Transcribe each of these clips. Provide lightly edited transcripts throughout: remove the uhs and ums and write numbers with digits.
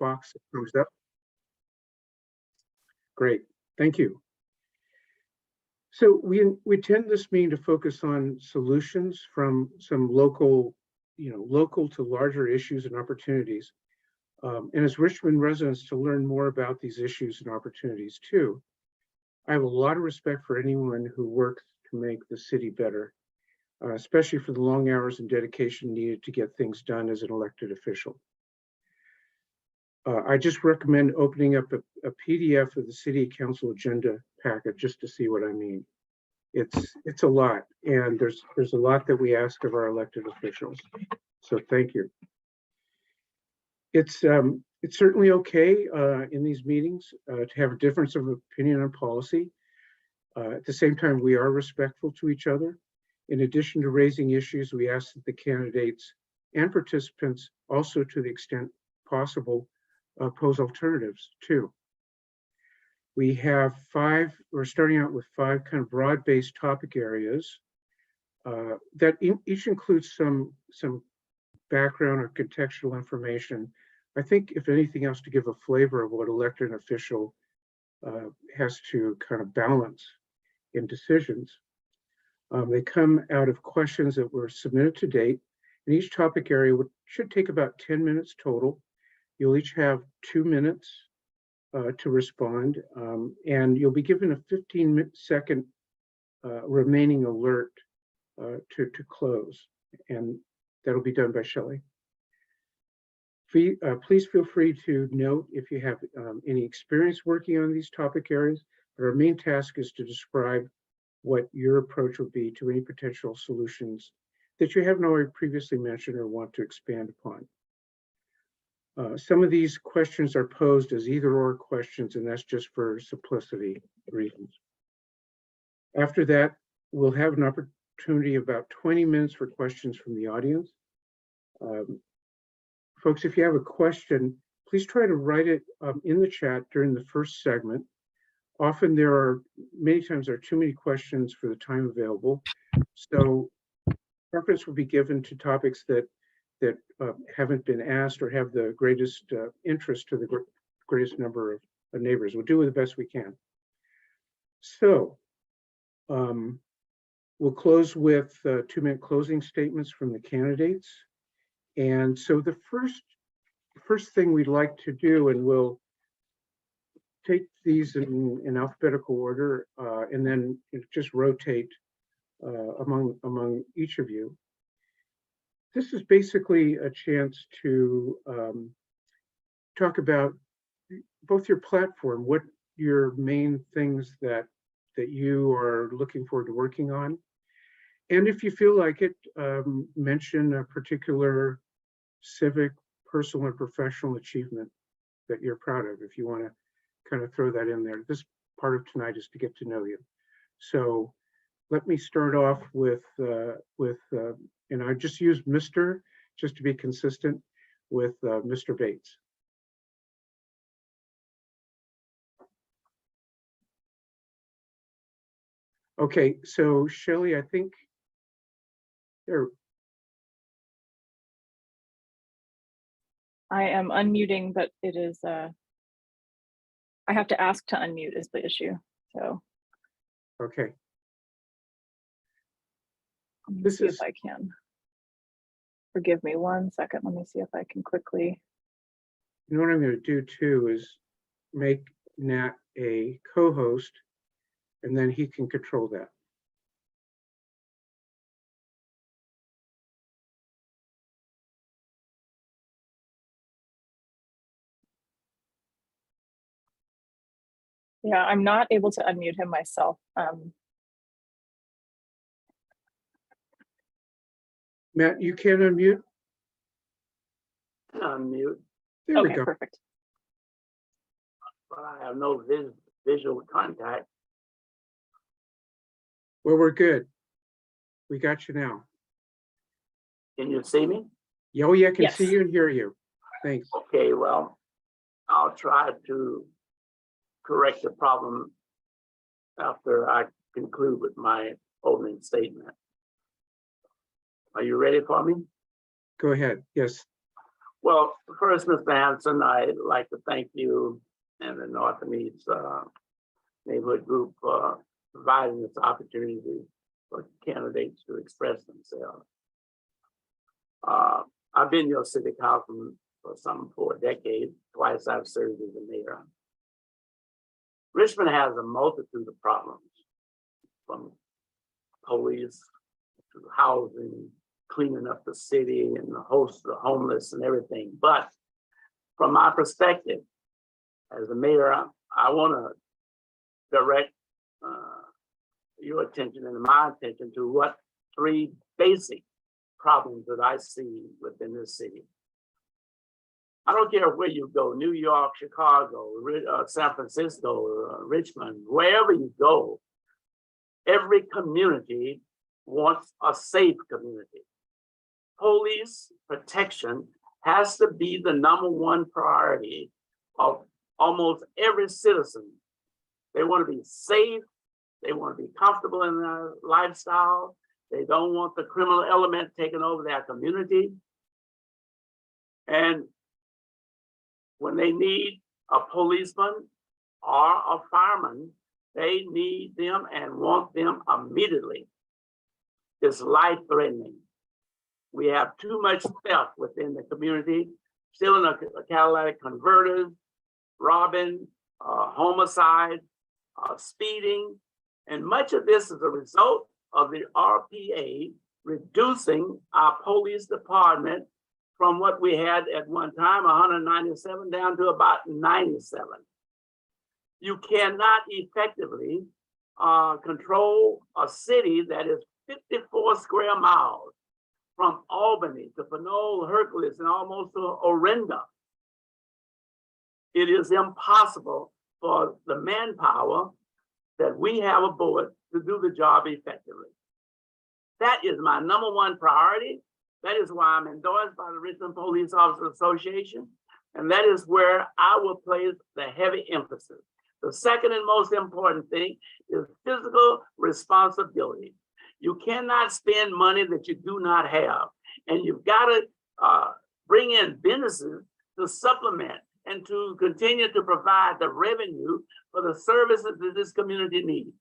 box that comes up. Great, thank you. So we tend this meeting to focus on solutions from some local to larger issues and opportunities. And as Richmond residents to learn more about these issues and opportunities too. I have a lot of respect for anyone who works to make the city better, especially for the long hours and dedication needed to get things done as an elected official. I just recommend opening up a PDF of the City Council agenda packet just to see what I mean. It's a lot, and there's a lot that we ask of our elected officials. So thank you. It's certainly okay in these meetings to have a difference of opinion on policy. At the same time, we are respectful to each other. In addition to raising issues, we ask that the candidates and participants also, to the extent possible, pose alternatives too. We're starting out with 5 kind of broad-based topic areas that each includes some background or contextual information. I think, if anything else, to give a flavor of what elected official has to kind of balance in decisions. They come out of questions that were submitted to date, and each topic area should take about 10 minutes total. You'll each have 2 minutes to respond, and you'll be given a 15-second remaining alert to close, and that'll be done by Shelley. Please feel free to note if you have any experience working on these topic areas, but our main task is to describe what your approach would be to any potential solutions that you haven't already previously mentioned or want to expand upon. Some of these questions are posed as either-or questions, and that's just for simplicity reasons. After that, we'll have an opportunity about 20 minutes for questions from the audience. Folks, if you have a question, please try to write it in the chat during the first segment. Often many times there are too many questions for the time available. So preference will be given to topics that haven't been asked or have the greatest interest to the greatest number of neighbors. We'll do the best we can. So we'll close with 2-minute closing statements from the candidates. And so the first thing we'd like to do, and we'll take these in alphabetical order, and then just rotate among each of you. This is basically a chance to talk about both your platform, what your main things that you are looking forward to working on, and if you feel like it, mention a particular civic, personal, or professional achievement that you're proud of, if you want to kind of throw that in there. This part of tonight is to get to know you. So let me start off with and I just used Mr. just to be consistent with Mr. Bates. Okay, so Shelley, I think there. I am unmuting, but it is, I have to ask to unmute is the issue, so. Okay. Let me see if I can. Forgive me 1 second. Let me see if I can quickly. You know what I'm going to do too is make Nat a co-host, and then he can control that. Yeah, I'm not able to unmute him myself. Matt, you can unmute? Unmute. There we Okay, go. perfect. But I have no visual contact. Well, we're good. We got you now. Can you see me? Oh, yeah, I can Yes. see you and hear you. Thanks. Okay, well, I'll try to correct the problem after I conclude with my opening statement. Are you ready for me? Go ahead. Yes. Well, first, Mr. Hanson, I'd like to thank you and the North and East Neighborhood Group for providing this opportunity for candidates to express themselves. I've been your city councilman for a decade. Twice I've served as the mayor. Richmond has a multitude of problems, from police to housing, cleaning up the city and the host of the homeless and everything. But from my perspective as a mayor, I want to direct your attention and my attention to what three basic problems that I see within this city. I don't care where you go, New York, Chicago, San Francisco, Richmond, wherever you go, every community wants a safe community. Police protection has to be the #1 priority of almost every citizen. They want to be safe. They want to be comfortable in their lifestyle. They don't want the criminal element taking over their community. And when they need a policeman or a fireman, they need them and want them immediately. It's life-threatening. We have too much theft within the community, stealing a catalytic converters, robbing, homicide, speeding. And much of this is a result of the RPA reducing our police department from what we had at one time, 197, down to about 97. You cannot effectively control a city that is 54 square miles from Albany to Pinole, Hercules, and almost to Orinda. It is impossible for the manpower that we have aboard to do the job effectively. That is my #1 priority. That is why I'm endorsed by the Richmond Police Officers Association, and that is where I will place the heavy emphasis. The second and most important thing is physical responsibility. You cannot spend money that you do not have, and you've got to bring in businesses to supplement and to continue to provide the revenue for the services that this community needs.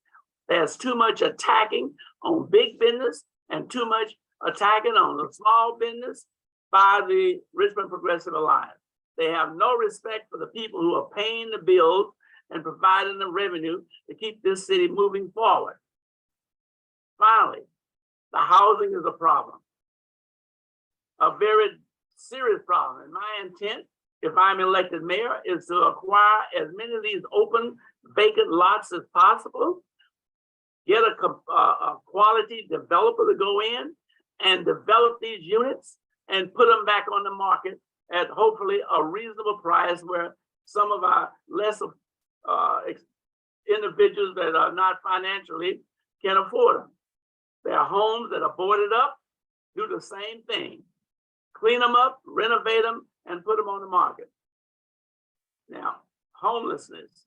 There's too much attacking on big business and too much attacking on the small business by the Richmond Progressive Alliance. They have no respect for the people who are paying the bills and providing the revenue to keep this city moving forward. Finally, the housing is a problem, a very serious problem. And my intent, if I'm elected mayor, is to acquire as many of these open vacant lots as possible, get a quality developer to go in and develop these units and put them back on the market at hopefully a reasonable price where some of our less individuals that are not financially can afford them. There are homes that are boarded up, do the same thing. Clean them up, renovate them, and put them on the market. Now, homelessness.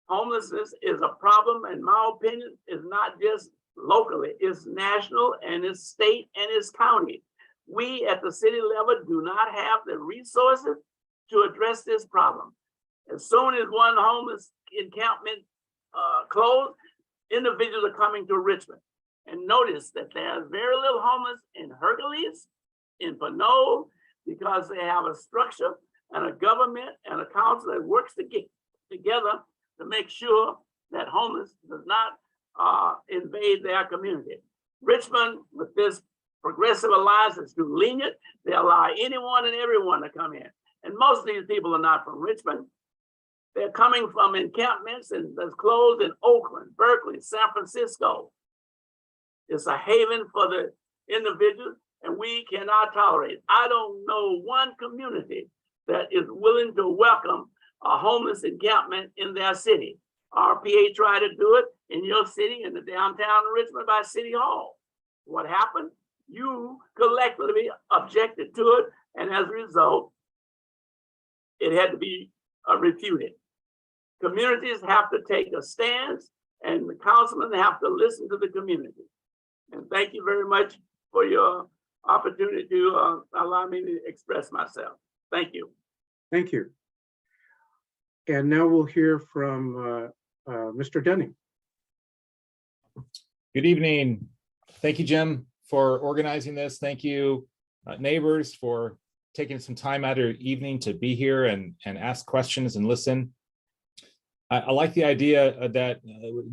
Homelessness is a problem, in my opinion, is not just locally, it's national and it's state and it's county. We at the city level do not have the resources to address this problem. As soon as one homeless encampment closed, individuals are coming to Richmond. And notice that there's very little homeless in Hercules, in Pinole, because they have a structure and a government and a council that works together to make sure that homeless does not invade their community. Richmond, with this progressive alliance, is too lenient. They allow anyone and everyone to come in. And most of these people are not from Richmond. They're coming from encampments that's closed in Oakland, Berkeley, San Francisco. It's a haven for the individuals, and we cannot tolerate it. I don't know one community that is willing to welcome a homeless encampment in their city. RPA tried to do it in your city, in the downtown Richmond by City Hall. What happened? You collectively objected to it, and as a result, it had to be refuted. Communities have to take a stance, and the councilmen have to listen to the community. And thank you very much for your opportunity to allow me to express myself. Thank you. Thank you. And now we'll hear from Mr. Dunning. Good evening. Thank you, Jim, for organizing this. Thank you, neighbors, for taking some time out of your evening to be here and ask questions and listen. I like the idea that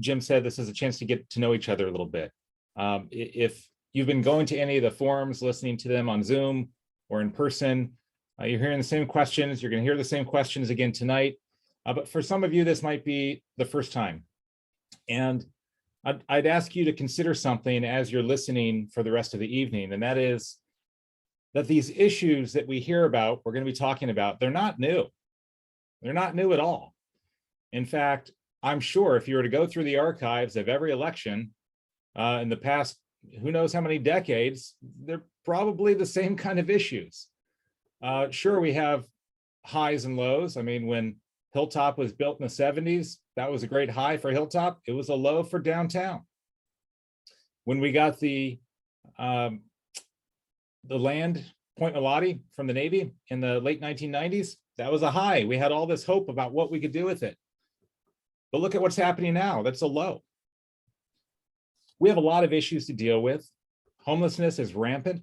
Jim said this is a chance to get to know each other a little bit. If you've been going to any of the forums, listening to them on Zoom or in person, you're hearing the same questions. You're going to hear the same questions again tonight. But for some of you, this might be the first time. And I'd ask you to consider something as you're listening for the rest of the evening, and that is that these issues that we hear about, we're going to be talking about, they're not new. They're not new at all. In fact, I'm sure if you were to go through the archives of every election in the past, who knows how many decades, they're probably the same kind of issues. Sure, we have highs and lows. I mean, when Hilltop was built in the 70s, that was a great high for Hilltop. It was a low for downtown. When we got the land, POINT MOLATE, from the Navy in the late 1990s, that was a high. We had all this hope about what we could do with it. But look at what's happening now. That's a low. We have a lot of issues to deal with. Homelessness is rampant.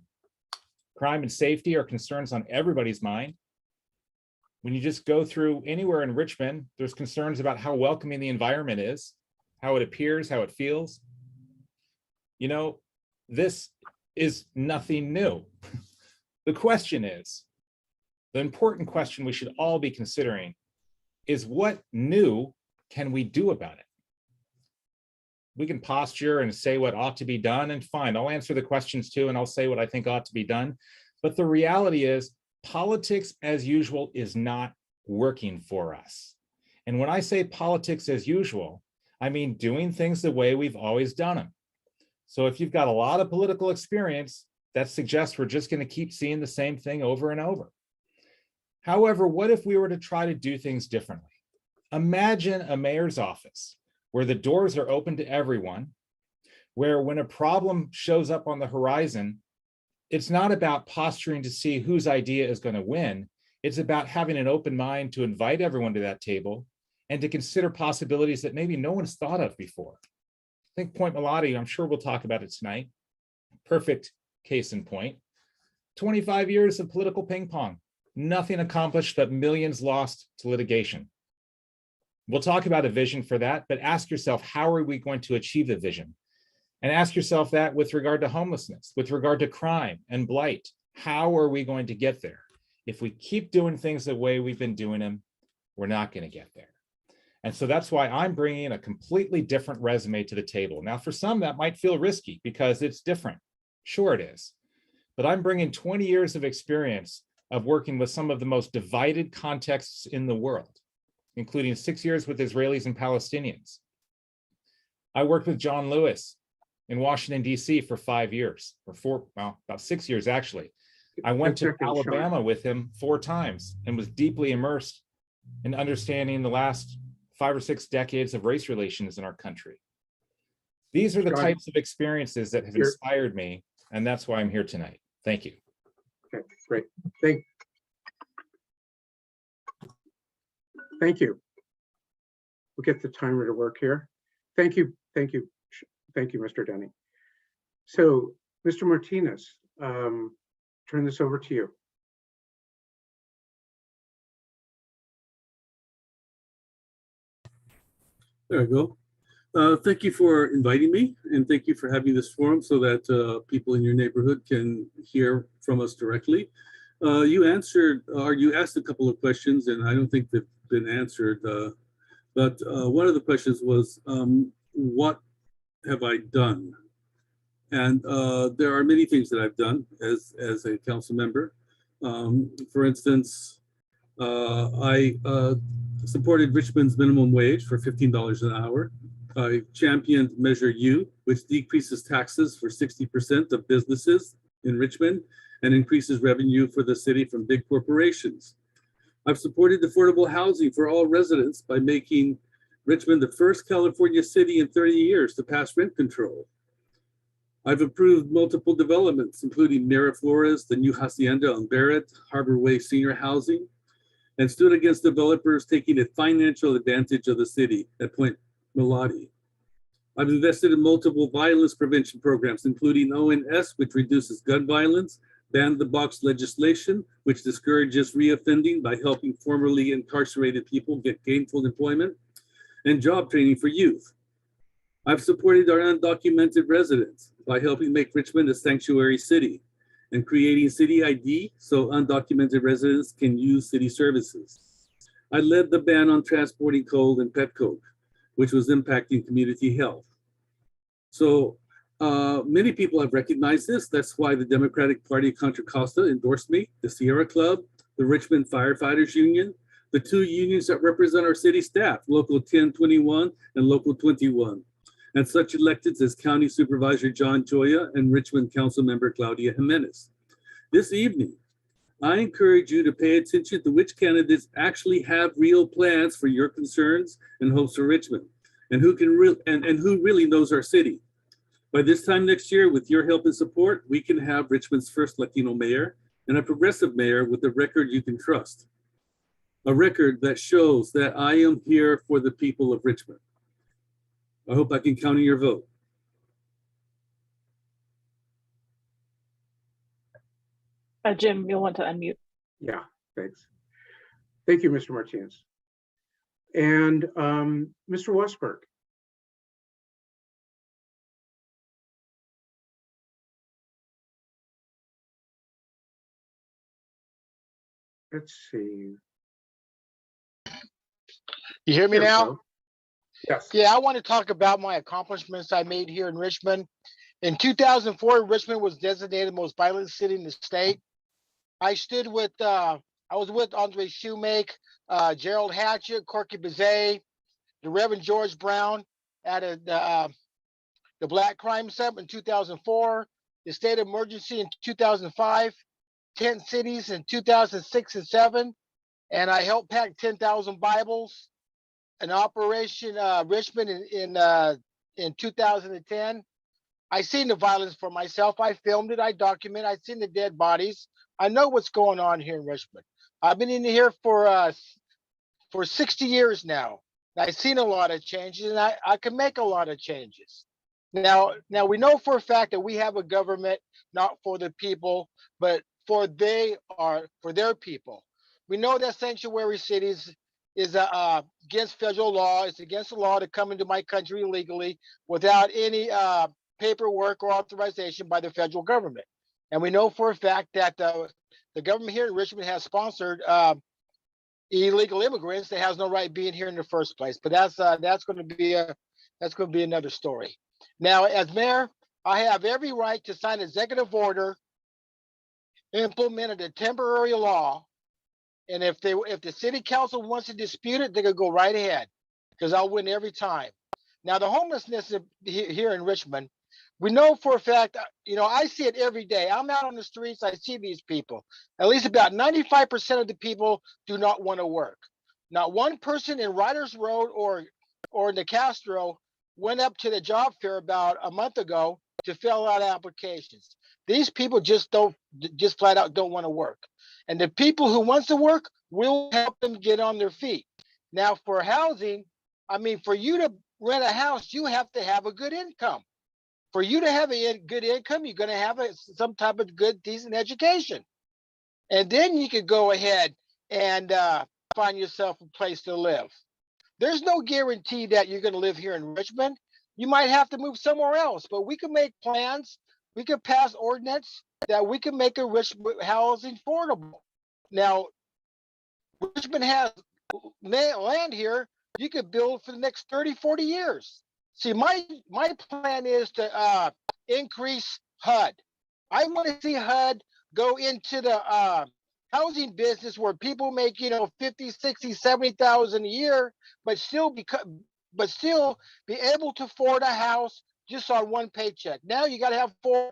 Crime and safety are concerns on everybody's mind. When you just go through anywhere in Richmond, there's concerns about how welcoming the environment is, how it appears, how it feels. You know, this is nothing new. The question is, the important question we should all be considering is, what new can we do about it? We can posture and say what ought to be done, and fine, I'll answer the questions too, and I'll say what I think ought to be done. But the reality is, politics as usual is not working for us. And when I say politics as usual, I mean doing things the way we've always done them. So if you've got a lot of political experience, that suggests we're just going to keep seeing the same thing over and over. However, what if we were to try to do things differently? Imagine a mayor's office where the doors are open to everyone, where when a problem shows up on the horizon, it's not about posturing to see whose idea is going to win. It's about having an open mind to invite everyone to that table and to consider possibilities that maybe no one's thought of before. I think POINT MOLATE, I'm sure we'll talk about it tonight. Perfect case in point. 25 years of political ping pong, nothing accomplished but millions lost to litigation. We'll talk about a vision for that, but ask yourself, how are we going to achieve the vision? And ask yourself that with regard to homelessness, with regard to crime and blight. How are we going to get there? If we keep doing things the way we've been doing them, we're not going to get there. And so that's why I'm bringing a completely different resume to the table. Now, for some, that might feel risky because it's different. Sure it is. But I'm bringing 20 years of experience of working with some of the most divided contexts in the world, including 6 years with Israelis and Palestinians. I worked with John Lewis in Washington, D.C. for 5 years, or about 6 years, actually. I went to Alabama with him 4 times and was deeply immersed in understanding the last 5 or 6 decades of race relations in our country. These are the types of experiences that have inspired me, and that's why I'm here tonight. Thank you. Okay, great. Thank you. We'll get the timer to work here. Thank you, Mr. Dunning. So, Mr. Martinez, turn this over to you. There we go. Thank you for inviting me, and thank you for having this forum so that people in your neighborhood can hear from us directly. You asked a couple of questions, and I don't think they've been answered. But one of the questions was, what have I done? And there are many things that I've done as a council member. For instance, I supported Richmond's minimum wage for $15 an hour. I championed Measure U, which decreases taxes for 60% of businesses in Richmond and increases revenue for the city from big corporations. I've supported affordable housing for all residents by making Richmond the first California city in 30 years to pass rent control. I've approved multiple developments, including Miraflores, the new hacienda on Barrett, Harbor Way Senior Housing, and stood against developers taking a financial advantage of the city at Point Molate. I've invested in multiple violence prevention programs, including ONS, which reduces gun violence, ban the box legislation, which discourages reoffending by helping formerly incarcerated people get gainful employment, and job training for youth. I've supported our undocumented residents by helping make Richmond a sanctuary city and creating city ID so undocumented residents can use city services. I led the ban on transporting coal and pet coke, which was impacting community health. So many people have recognized this. That's why the Democratic Party of Contra Costa endorsed me, the Sierra Club, the Richmond Firefighters Union, the two unions that represent our city staff, Local 1021 and Local 21, and such electeds as County Supervisor John Joya and Richmond Council Member Claudia Jimenez. This evening, I encourage you to pay attention to which candidates actually have real plans for your concerns and hopes for Richmond, and who really knows our city. By this time next year, with your help and support, we can have Richmond's first Latino mayor and a progressive mayor with a record you can trust. A record that shows that I am here for the people of Richmond. I hope I can count on your vote. Jim, you'll want to unmute. Yeah, thanks. Thank you, Mr. Martinez. And Mr. Wassberg. Let's see. You hear me There we now? go. Yes. Yeah, I want to talk about my accomplishments I made here in Richmond. In 2004, Richmond was designated the most violent city in the state. I was with Andre Shoemake, Gerald Hatchett, Corky Bizet, the Reverend George Brown at the Black Crime Summit in 2004, the state of emergency in 2005, 10 cities in 2006 and 7, and I helped pack 10,000 Bibles. An Operation Richmond in 2010. I seen the violence for myself. I filmed it. I documented. I seen the dead bodies. I know what's going on here in Richmond. I've been in here for 60 years now. I've seen a lot of changes, and I can make a lot of changes. Now we know for a fact that we have a government not for the people, but for their people. We know that sanctuary cities is against federal law. It's against the law to come into my country illegally without any paperwork or authorization by the federal government. And we know for a fact that the government here in Richmond has sponsored illegal immigrants that has no right being here in the first place. But that's going to be another story. Now, as mayor, I have every right to sign an executive order, implemented a temporary law. And if the city council wants to dispute it, they could go right ahead, because I'll win every time. Now, the homelessness here in Richmond, we know for a fact, I see it every day. I'm out on the streets, I see these people. At least about 95% of the people do not want to work. Not one person in Riders Road or in the Castro went up to the job fair about a month ago to fill out applications. These people just flat out don't want to work. And the people who wants to work will help them get on their feet. Now, for housing, for you to rent a house, you have to have a good income. For you to have a good income, you're going to have some type of good, decent education. And then you could go ahead and find yourself a place to live. There's no guarantee that you're going to live here in Richmond. You might have to move somewhere else, but we can make plans. We could pass ordinance that we can make a Richmond housing affordable. Now, Richmond has land here you could build for the next 30, 40 years. See, my plan is to increase HUD. I want to see HUD go into the housing business where people make, 50, 60, 70,000 a year, but still be able to afford a house just on one paycheck. Now you got to have four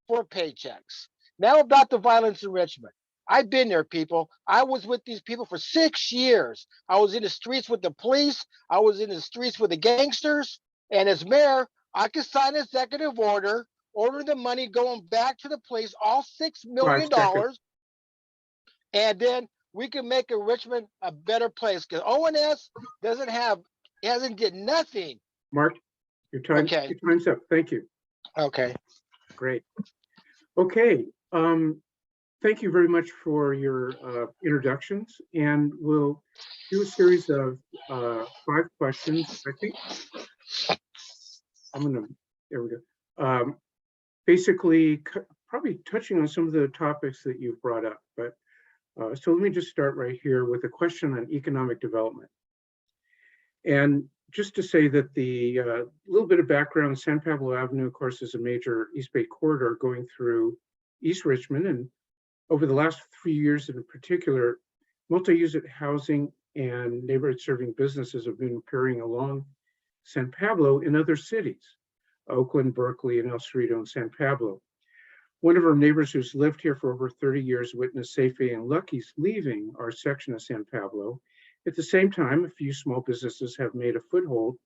paychecks. Now about the violence in Richmond. I've been there, people. I was with these people for 6 years. I was in the streets with the police. I was in the streets with the gangsters. And as mayor, I could sign an executive order order the money going back to the police, all $6 million, 5 seconds. and then we can make Richmond a better place. Because ONS hasn't get nothing. Mark, your time's up. Thank you. Okay. Great. Okay. Thank you very much for your introductions, and we'll do a series of 5 questions. I think there we go. Basically, probably touching on some of the topics that you've brought up, but so let me just start right here with a question on economic development. And just to say that the little bit of background, San Pablo Avenue, of course, is a major East Bay corridor going through East Richmond. And over the last 3 years in particular, multi-unit housing and neighborhood serving businesses have been appearing along San Pablo in other cities, Oakland, Berkeley, and El Cerrito and San Pablo. One of our neighbors who's lived here for over 30 years witnessed Safeway and Lucky's leaving our section of San Pablo. At the same time, a few small businesses have made a foothold,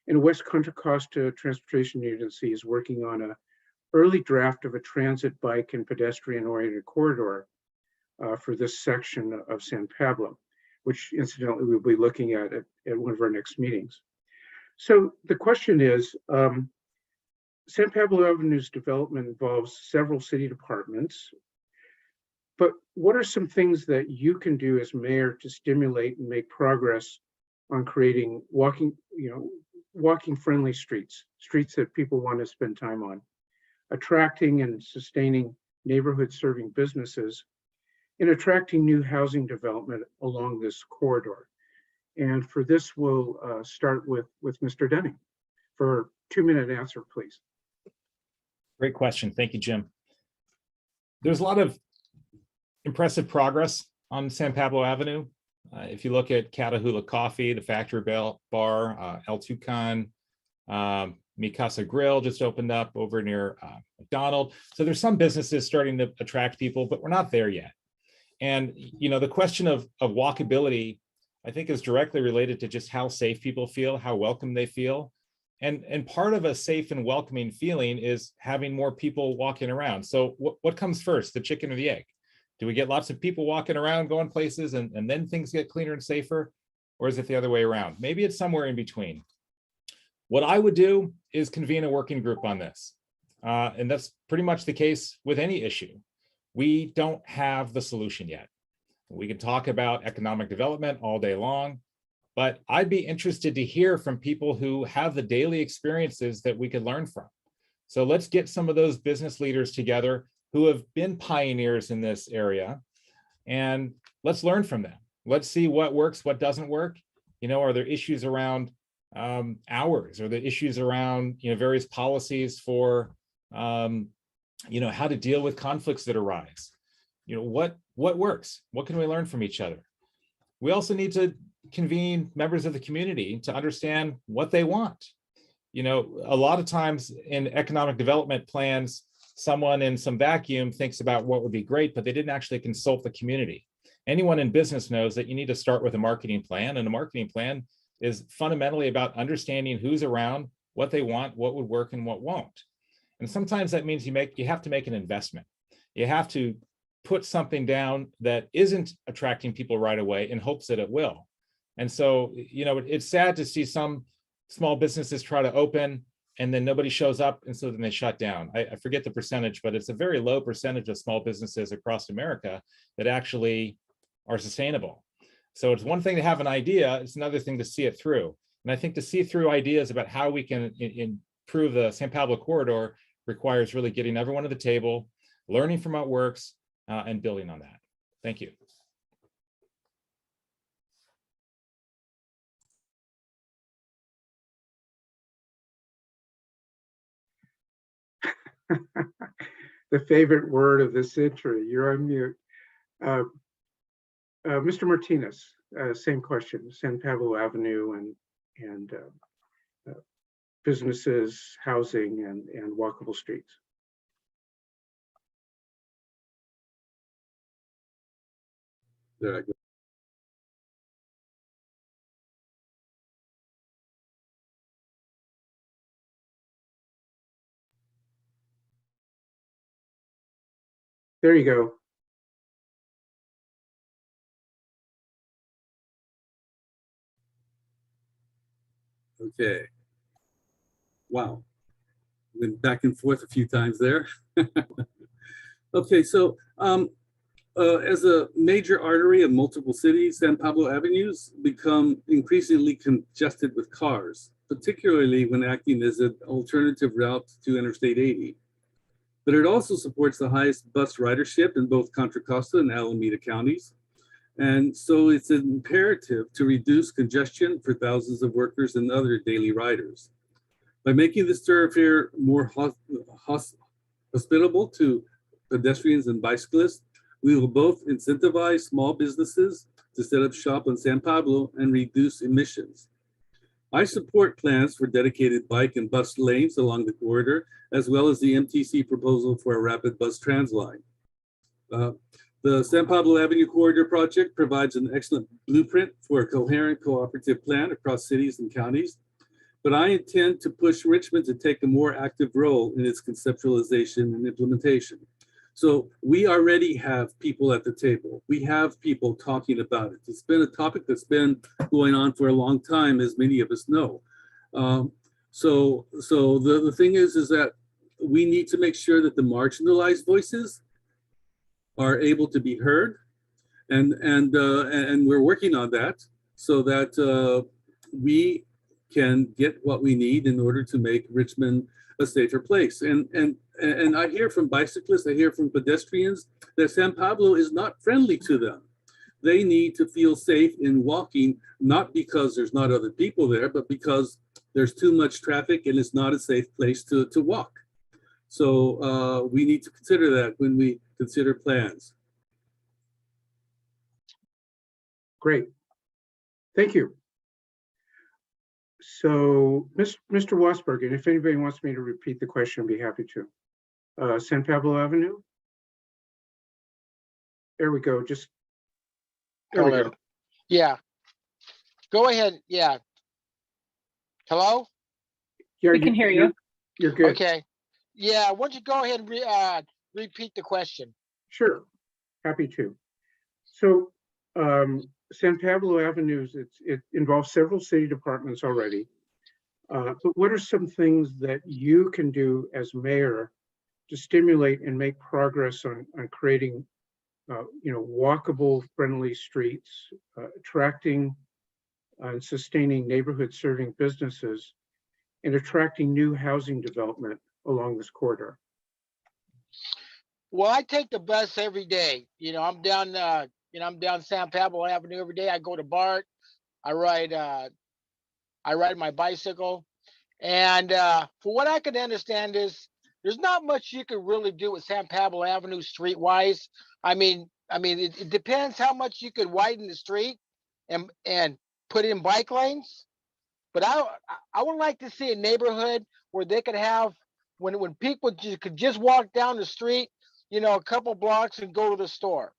and West Contra Costa Transportation Agency is working on an early draft of a transit, bike, and pedestrian-oriented corridor for this section of San Pablo, which incidentally we'll be looking at one of our next meetings. So the question is, San Pablo Avenue's development involves several city departments, but what are some things that you can do as mayor to stimulate and make progress on creating walking friendly streets that people want to spend time on, attracting and sustaining neighborhood serving businesses, and attracting new housing development along this corridor? And for this, we'll start with Mr. Dunning for a 2-minute answer, please. Great question. Thank you, Jim. There's a lot of impressive progress on San Pablo Avenue. If you look at Catahoula Coffee, the Factory Bar, El Tucan, Mi Casa Grill just opened up over near McDonald. So there's some businesses starting to attract people, but we're not there yet. And the question of walkability, I think, is directly related to just how safe people feel, how welcome they feel. And part of a safe and welcoming feeling is having more people walking around. So what comes first, the chicken or the egg? Do we get lots of people walking around, going places, and then things get cleaner and safer? Or is it the other way around? Maybe it's somewhere in between. What I would do is convene a working group on this. And that's pretty much the case with any issue. We don't have the solution yet. We can talk about economic development all day long, but I'd be interested to hear from people who have the daily experiences that we could learn from. So let's get some of those business leaders together who have been pioneers in this area, and let's learn from them. Let's see what works, what doesn't work. Are there issues around hours? Are there issues around various policies for how to deal with conflicts that arise? What works? What can we learn from each other? We also need to convene members of the community to understand what they want. A lot of times in economic development plans, someone in some vacuum thinks about what would be great, but they didn't actually consult the community. Anyone in business knows that you need to start with a marketing plan, and a marketing plan is fundamentally about understanding who's around, what they want, what would work and what won't. And sometimes that means you have to make an investment. You have to put something down that isn't attracting people right away in hopes that it will. And so, it's sad to see some small businesses try to open and then nobody shows up, and so then they shut down. I forget the percentage, but it's a very low percentage of small businesses across America that actually are sustainable. So it's one thing to have an idea, it's another thing to see it through. And I think to see through ideas about how we can improve the San Pablo corridor requires really getting everyone to the table, learning from what works, and building on that. Thank you. The favorite word of this century. You're on mute. Mr. Martinez, same question, San Pablo Avenue and businesses, housing, and walkable streets. There I go. There you go. Okay. Wow. Went back and forth a few times there. Okay, so as a major artery of multiple cities, San Pablo avenues become increasingly congested with cars, particularly when acting as an alternative route to Interstate 80. But it also supports the highest bus ridership in both Contra Costa and Alameda counties. And so it's imperative to reduce congestion for thousands of workers and other daily riders. By making this thoroughfare more hospitable to pedestrians and bicyclists, we will both incentivize small businesses to set up shop on San Pablo and reduce emissions. I support plans for dedicated bike and bus lanes along the corridor, as well as the MTC proposal for a rapid bus trans line. The San Pablo Avenue Corridor project provides an excellent blueprint for a coherent cooperative plan across cities and counties, but I intend to push Richmond to take a more active role in its conceptualization and implementation. So we already have people at the table. We have people talking about it. It's been a topic that's been going on for a long time, as many of us know. So the thing is that we need to make sure that the marginalized voices are able to be heard, and we're working on that so that we can get what we need in order to make Richmond a safer place. And I hear from bicyclists, I hear from pedestrians that San Pablo is not friendly to them. They need to feel safe in walking, not because there's not other people there, but because there's too much traffic and it's not a safe place to walk. So we need to consider that when we consider plans. Great. Thank you. So, Mr. Wassberg, and if anybody wants me to repeat the question, I'd be happy to. San Pablo Avenue? There we go. Just there we go. Yeah. Go ahead. Yeah. Hello? Yeah, We can hear you. You're good. Okay. Yeah. Why don't you go ahead and repeat the question? Sure. Happy to. So, San Pablo Avenues, it involves several city departments already. But what are some things that you can do as mayor to stimulate and make progress on creating, walkable, friendly streets, attracting and sustaining neighborhood serving businesses, and attracting new housing development along this corridor? Well, I take the bus every day. I'm down San Pablo Avenue every day. I go to BART. I ride my bicycle. And for what I can understand is there's not much you can really do with San Pablo Avenue streetwise. I mean, it depends how much you could widen the street and put in bike lanes. But I would like to see a neighborhood where they could have when people could just walk down the street, a couple blocks and go to the store.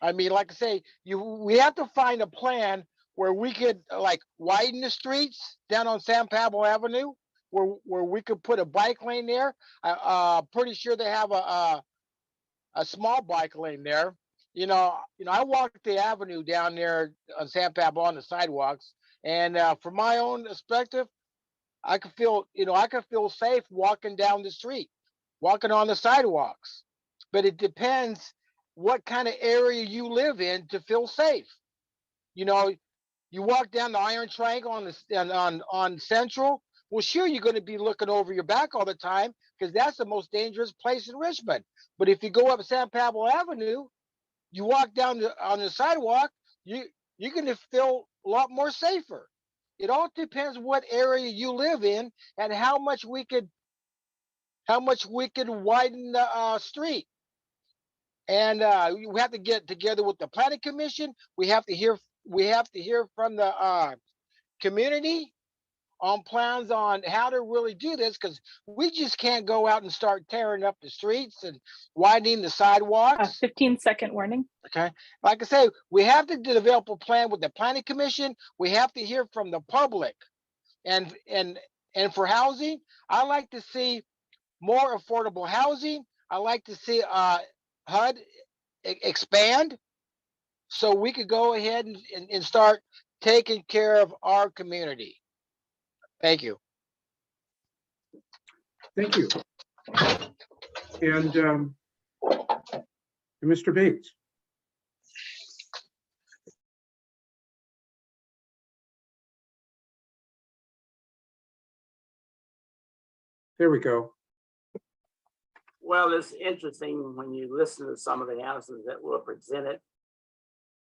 I mean, like I say, we have to find a plan where we could like widen the streets down on San Pablo Avenue, where we could put a bike lane there. Pretty sure they have a small bike lane there. I walk the avenue down there on San Pablo on the sidewalks, and from my own perspective, I could feel safe walking down the street, walking on the sidewalks. But it depends what kind of area you live in to feel safe. You walk down the Iron Triangle on Central. Well, sure, you're going to be looking over your back all the time because that's the most dangerous place in Richmond. But if you go up San Pablo Avenue, you walk down on the sidewalk, you're going to feel a lot more safer. It all depends what area you live in and how much we could widen the street. And we have to get together with the planning commission. We have to hear from the community on plans on how to really do this, because we just can't go out and start tearing up the streets and widening the sidewalks. 15-second warning. Okay. Like I say, we have to develop a plan with the planning commission. We have to hear from the public. And for housing, I like to see more affordable housing. I like to see HUD expand so we could go ahead and start taking care of our community. Thank you. Thank you. And Mr. Bates. There we go. Well, it's interesting when you listen to some of the answers that were presented,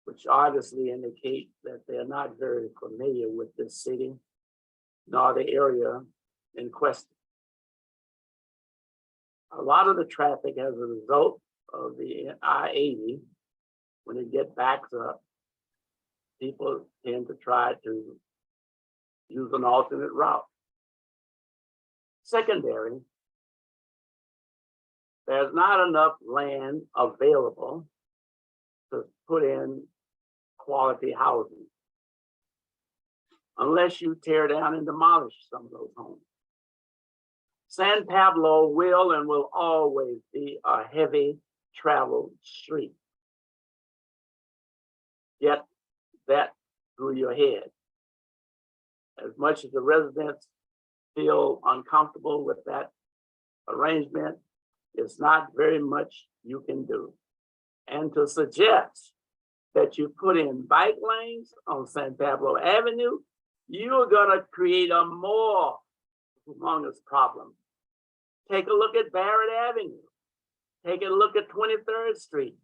which obviously indicate that they're not very familiar with this city, nor the area in question. A lot of the traffic as a result of the I-80, when it gets backed up, people tend to try to use an alternate route. Secondary, there's not enough land available to put in quality housing unless you tear down and demolish some of those homes. San Pablo will and will always be a heavy traveled street. Get that through your head. As much as the residents feel uncomfortable with that arrangement, it's not very much you can do. And to suggest that you put in bike lanes on San Pablo Avenue, you're gonna create a more humongous problem. Take a look at Barrett Avenue. Take a look at 23rd Street.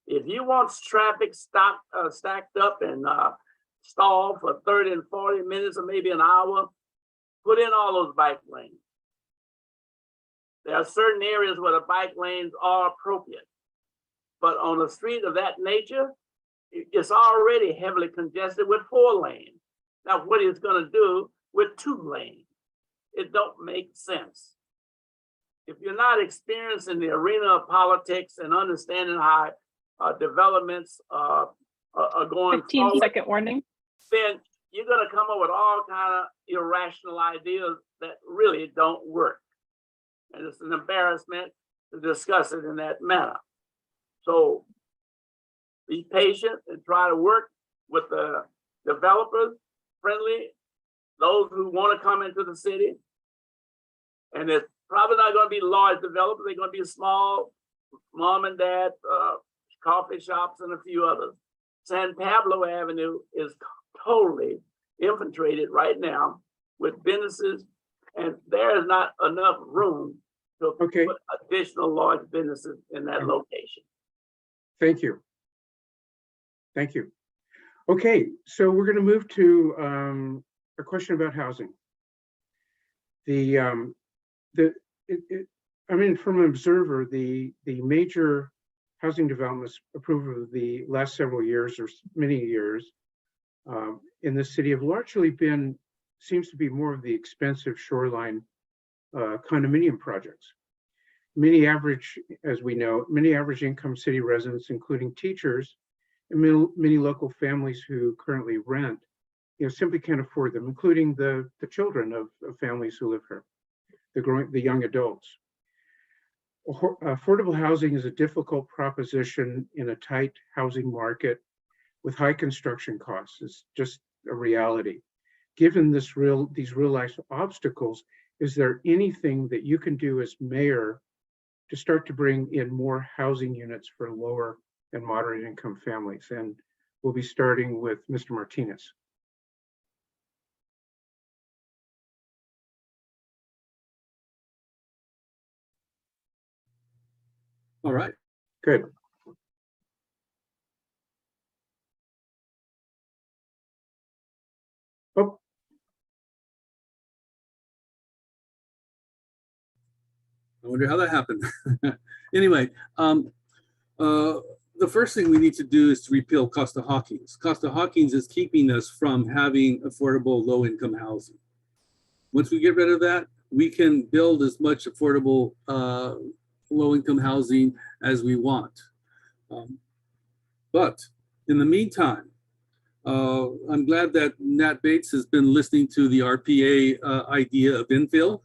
If you want traffic stacked up and stalled for 30 and 40 minutes or maybe an hour, put in all those bike lanes. There are certain areas where the bike lanes are appropriate. But on a street of that nature, it's already heavily congested with 4 lanes. Now, what it's gonna do with 2 lanes? It don't make sense. If you're not experiencing the arena of politics and understanding how developments are going 15-second warning. then you're gonna come up with all kind of irrational ideas that really don't work. And it's an embarrassment to discuss it in that manner. So be patient and try to work with the developers, friendly, those who want to come into the city. And it's probably not going to be large developers. They're going to be small mom and dad coffee shops and a few others. San Pablo Avenue is totally infiltrated right now with businesses, and there is not enough room to put additional large businesses in that location. Thank you. Thank you. Okay, so we're going to move to a question about housing. I mean, from an observer, the major housing developments approved over the last several years or many years in the city have largely been, seems to be more of the expensive shoreline condominium projects. Many average, as we know, many average income city residents, including teachers and many local families who currently rent, simply can't afford them, including the children of families who live here, the young adults. Affordable housing is a difficult proposition in a tight housing market with high construction costs. It's just a reality. Given these real life obstacles, is there anything that you can do as mayor to start to bring in more housing units for lower and moderate income families? And we'll be starting with Mr. Martinez. All right. Good. Oh. I wonder how that happened. Anyway, the first thing we need to do is to repeal Costa-Hawkins. Costa-Hawkins is keeping us from having affordable low-income housing. Once we get rid of that, we can build as much affordable low-income housing as we want. But in the meantime, I'm glad that Nat Bates has been listening to the RPA idea of infill.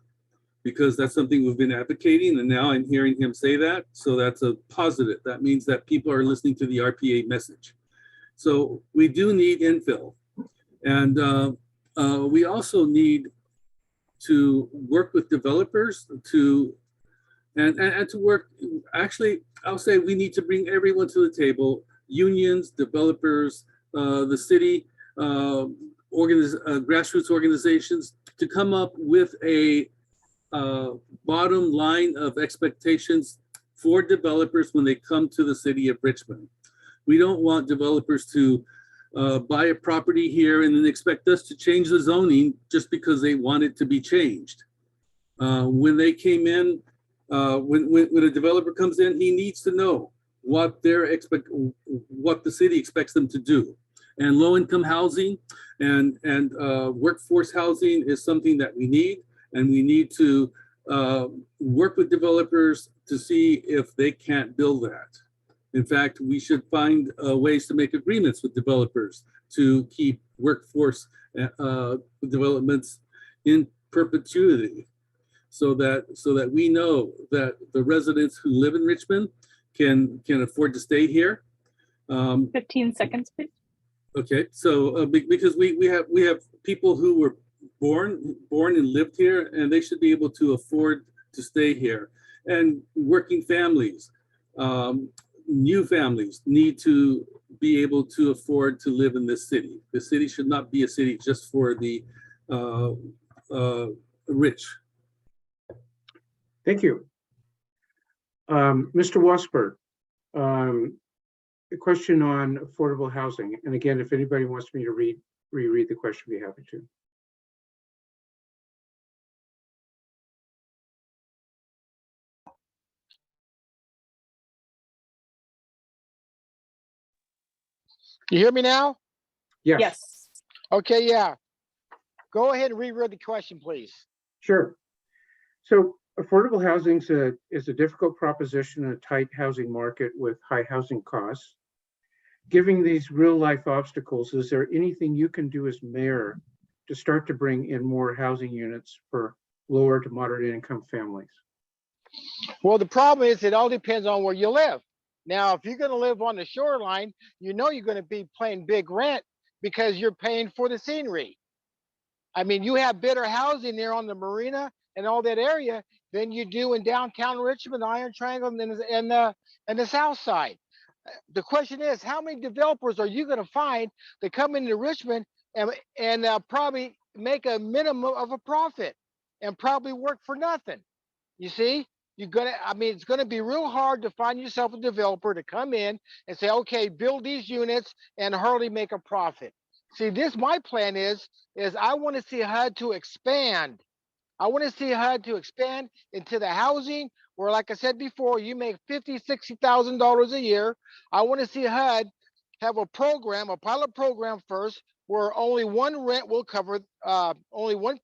because that's something we've been advocating, and now I'm hearing him say that. So that's a positive. That means that people are listening to the RPA message. So we do need infill. And we also need to work with developers to work. Actually, I'll say we need to bring everyone to the table, unions, developers, the city, grassroots organizations, to come up with a bottom line of expectations for developers when they come to the city of Richmond. We don't want developers to buy a property here and then expect us to change the zoning just because they want it to be changed. When they came in, when a developer comes in, he needs to know what the city expects them to do. And low-income housing and workforce housing is something that we need, and we need to work with developers to see if they can't build that. In fact, we should find ways to make agreements with developers to keep workforce developments in perpetuity, so that we know that the residents who live in Richmond can afford to stay here. 15 seconds, please. Okay, so because we have people who were born and lived here, and they should be able to afford to stay here. And working families, new families need to be able to afford to live in this city. The city should not be a city just for the rich. Thank you. Mr. Wassberg, a question on affordable housing. And again, if anybody wants me to reread the question, I'd be happy to. You hear me now? Yes, Yes. Okay, yeah. Go ahead and reread the question, please. sure. So affordable housing is a difficult proposition in a tight housing market with high housing costs. Given these real life obstacles, is there anything you can do as mayor to start to bring in more housing units for lower to moderate income families? Well, the problem is it all depends on where you live. Now, if you're going to live on the shoreline, you know you're going to be paying big rent because you're paying for the scenery. I mean, you have better housing there on the marina and all that area than you do in downtown Richmond, Iron Triangle, and the south side. The question is, how many developers are you going to find that come into Richmond and probably make a minimum of a profit and probably work for nothing? You see, it's gonna be real hard to find yourself a developer to come in and say, okay, build these units and hardly make a profit. See, my plan is I want to see HUD to expand. I want to see HUD to expand into the housing where, like I said before, you make $50,000, $60,000 a year. I want to see HUD have a pilot program first, where only one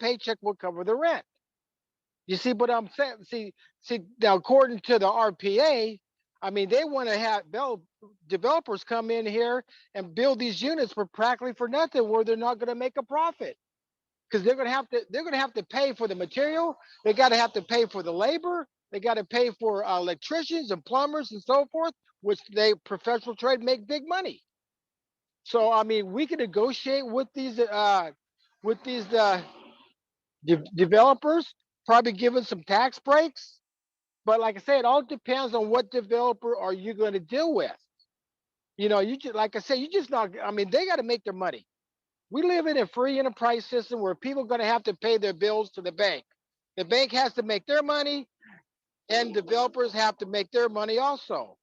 paycheck will cover the rent. You see what I'm saying? See, now according to the RPA, I mean, they want to have developers come in here and build these units for practically for nothing, where they're not going to make a profit, because they're going to have to pay for the material. They got to have to pay for the labor. They got to pay for electricians and plumbers and so forth, which professional trade make big money. So I mean, we can negotiate with these developers, probably giving some tax breaks. But like I said, it all depends on what developer are you going to deal with. You know, like I said, they got to make their money. We live in a free enterprise system where people are going to have to pay their bills to the bank. The bank has to make their money, and developers have to make their money also.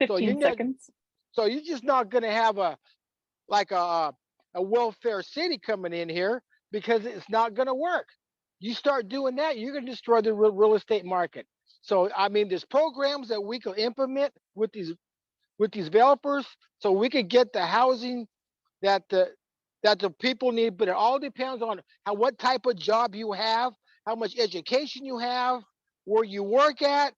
15 seconds. So you're just not going to have a welfare city coming in here, because it's not going to work. You start doing that, you're going to destroy the real estate market. So I mean, there's programs that we can implement with these developers, so we could get the housing that the people need. But it all depends on what type of job you have, how much education you have, where you work at.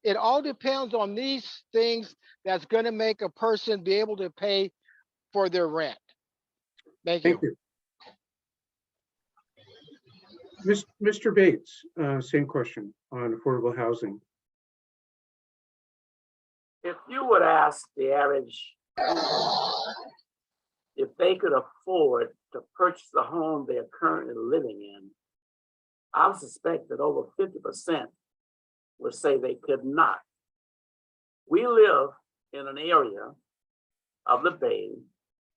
It all depends on these things that's going to make a person be able to pay for their rent. Thank you. Mr. Bates, same question on affordable housing. If you would ask the average, if they could afford to purchase the home they're currently living in, I would suspect that over 50% would say they could not. We live in an area of the Bay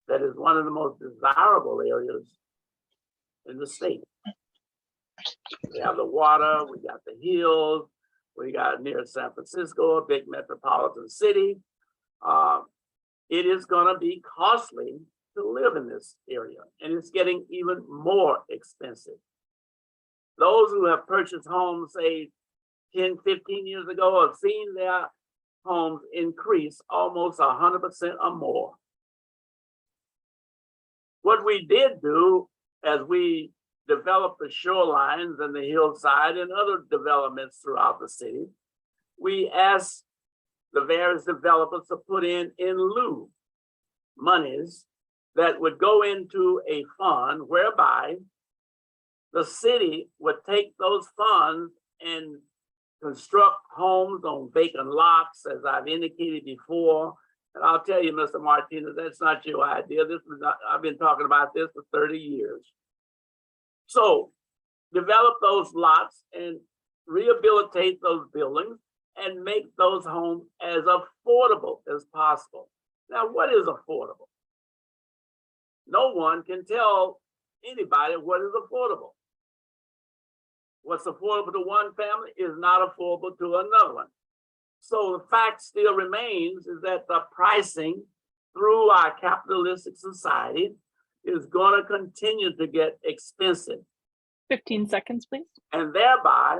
that is one of the most desirable areas in the state. We have the water, we got the hills, we got near San Francisco, a big metropolitan city. It is gonna be costly to live in this area, and it's getting even more expensive. Those who have purchased homes, say 10, 15 years ago, have seen their homes increase almost 100% or more. What we did do as we developed the shorelines and the hillside and other developments throughout the city, we asked the various developers to put in lieu monies that would go into a fund whereby the city would take those funds and construct homes on vacant lots, as I've indicated before. And I'll tell you, Mr. Martinez, that's not your idea. I've been talking about this for 30 years. So develop those lots and rehabilitate those buildings and make those homes as affordable as possible. Now, what is affordable? No one can tell anybody what is affordable. What's affordable to one family is not affordable to another one. So the fact still remains is that the pricing through our capitalistic society is going to continue to get expensive. 15 seconds, please. And thereby,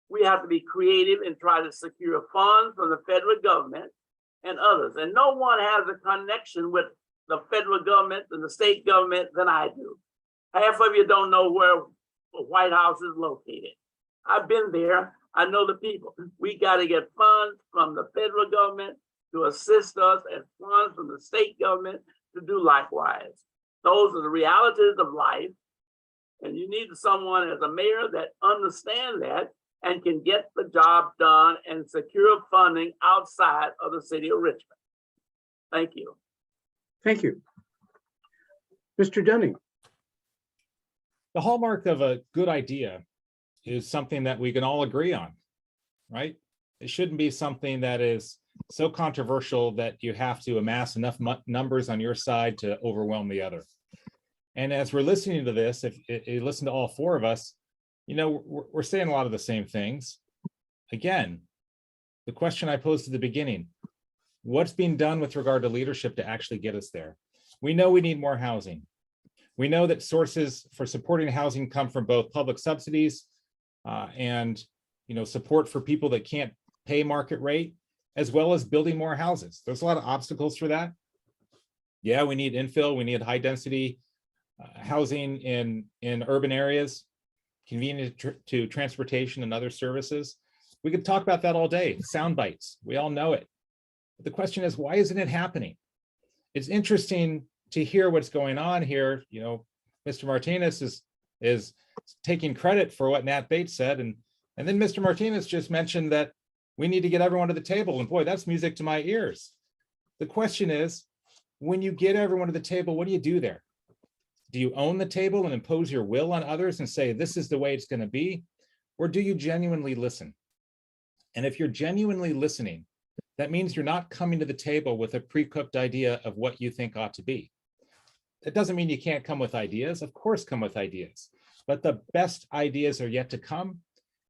we have to be creative and try to secure funds from the federal government and others. And no one has a connection with the federal government and the state government than I do. Half of you don't know where the White House is located. I've been there. I know the people. We got to get funds from the federal government to assist us and funds from the state government to do likewise. Those are the realities of life. And you need someone as a mayor that understands that and can get the job done and secure funding outside of the city of Richmond. Thank you. Thank you. Mr. Dunning. The hallmark of a good idea is something that we can all agree on, right? It shouldn't be something that is so controversial that you have to amass enough numbers on your side to overwhelm the other. And as we're listening to this, if you listen to all four of us, you know, we're saying a lot of the same things. Again, the question I posed at the beginning, what's being done with regard to leadership to actually get us there? We know we need more housing. We know that sources for supporting housing come from both public subsidies and, you know, support for people that can't pay market rate, as well as building more houses. There's a lot of obstacles for that. Yeah, we need infill, we need high density housing in urban areas, convenient to transportation and other services. We could talk about that all day, sound bites, we all know it. But the question is, why isn't it happening? It's interesting to hear what's going on here. You know, Mr. Martinez is taking credit for what Nat Bates said. And then Mr. Martinez just mentioned that we need to get everyone to the table. And boy, that's music to my ears. The question is, when you get everyone to the table, what do you do there? Do you own the table and impose your will on others and say, this is the way it's going to be? Or do you genuinely listen? And if you're genuinely listening, that means you're not coming to the table with a pre-cooked idea of what you think ought to be. That doesn't mean you can't come with ideas. Of course, come with ideas. But the best ideas are yet to come,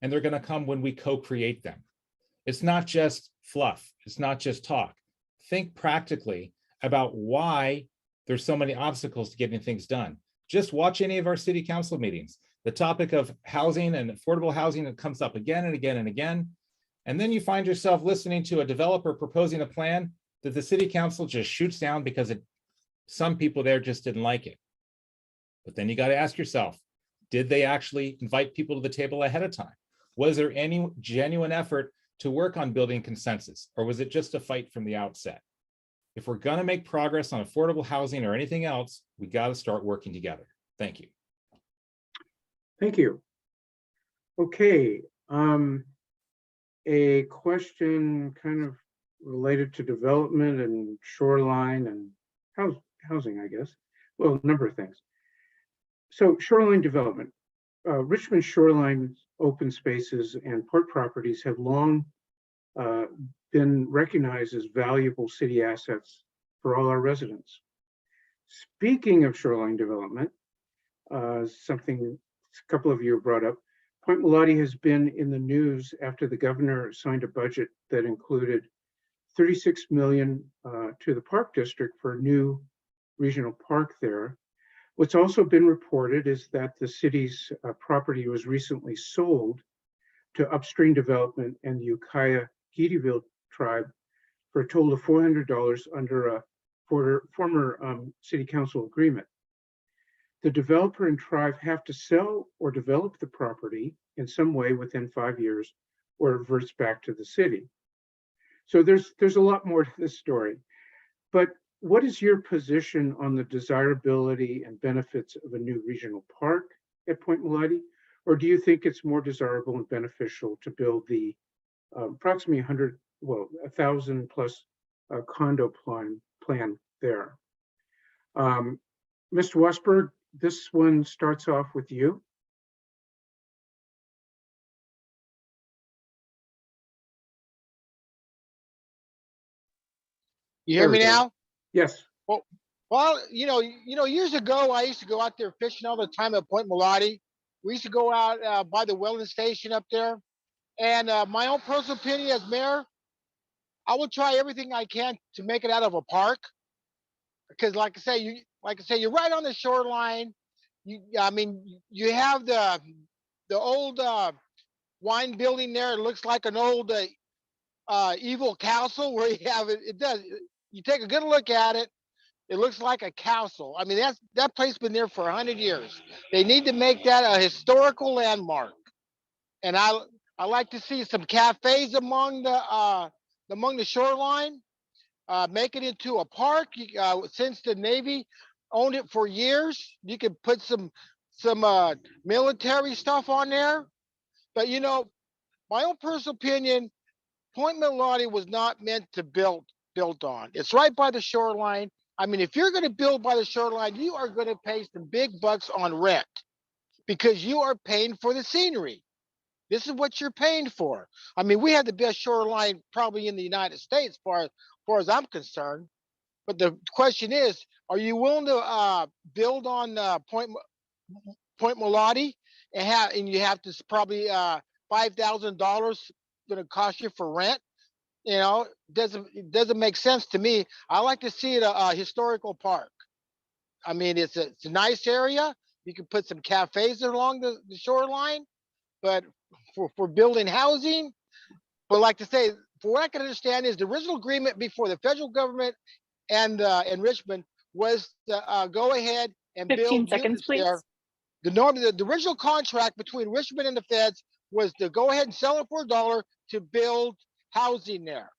and they're going to come when we co-create them. It's not just fluff. It's not just talk. Think practically about why there's so many obstacles to getting things done. Just watch any of our city council meetings. The topic of housing and affordable housing that comes up again and again and again. And then you find yourself listening to a developer proposing a plan that the city council just shoots down because some people there just didn't like it. But then you got to ask yourself, did they actually invite people to the table ahead of time? Was there any genuine effort to work on building consensus, or was it just a fight from the outset? If we're going to make progress on affordable housing or anything else, we got to start working together. Thank you. Thank you. Okay, a question kind of related to development and shoreline and housing, I guess. Well, a number of things. So shoreline development. Richmond shoreline open spaces and port properties have long been recognized as valuable city assets for all our residents. Speaking of shoreline development, something a couple of you brought up, Point Molate has been in the news after the governor signed a budget that included $36 million to the park district for a new regional park there. What's also been reported is that the city's property was recently sold to upstream development and the Ukiah Gidiville tribe for a total of $400 under a former city council agreement. The developer and tribe have to sell or develop the property in some way within 5 years, or it reverts back to the city. So there's a lot more to this story. But what is your position on the desirability and benefits of a new regional park at Point Molate? Or do you think it's more desirable and beneficial to build the approximately 1,000 plus condo plan there? Mr. Wassberg, this one starts off with you. You hear There we me go. now? Yes. Well, years ago, I used to go out there fishing all the time at Point Molate. We used to go out by the wellness station up there. And my own personal opinion as mayor, I will try everything I can to make it out of a park. Because like I say, you're right on the shoreline. You have the old wine building there. It looks like an old evil castle where you have it. It does. You take a good look at it. It looks like a castle. I mean, that place been there for 100 years. They need to make that a historical landmark. And I like to see some cafes among the shoreline. Make it into a park. Since the Navy owned it for years, you could put some military stuff on there. But my own personal opinion, Point Molate was not meant to built on. It's right by the shoreline. I mean, if you're going to build by the shoreline, you are going to pay some big bucks on rent because you are paying for the scenery. This is what you're paying for. I mean, we have the best shoreline probably in the United States, as far as I'm concerned. But the question is, are you willing to build on Point Molate and you have to probably $5,000 going to cost you for rent? It doesn't make sense to me. I like to see it a historical park. I mean, it's a nice area. You can put some cafes along the shoreline, but for building housing. But like to say, for what I can understand is the original agreement before the federal government and Richmond was to go ahead and 15 build seconds, units please. there. The original contract between Richmond and the feds was to go ahead and sell it for $1 to build housing there.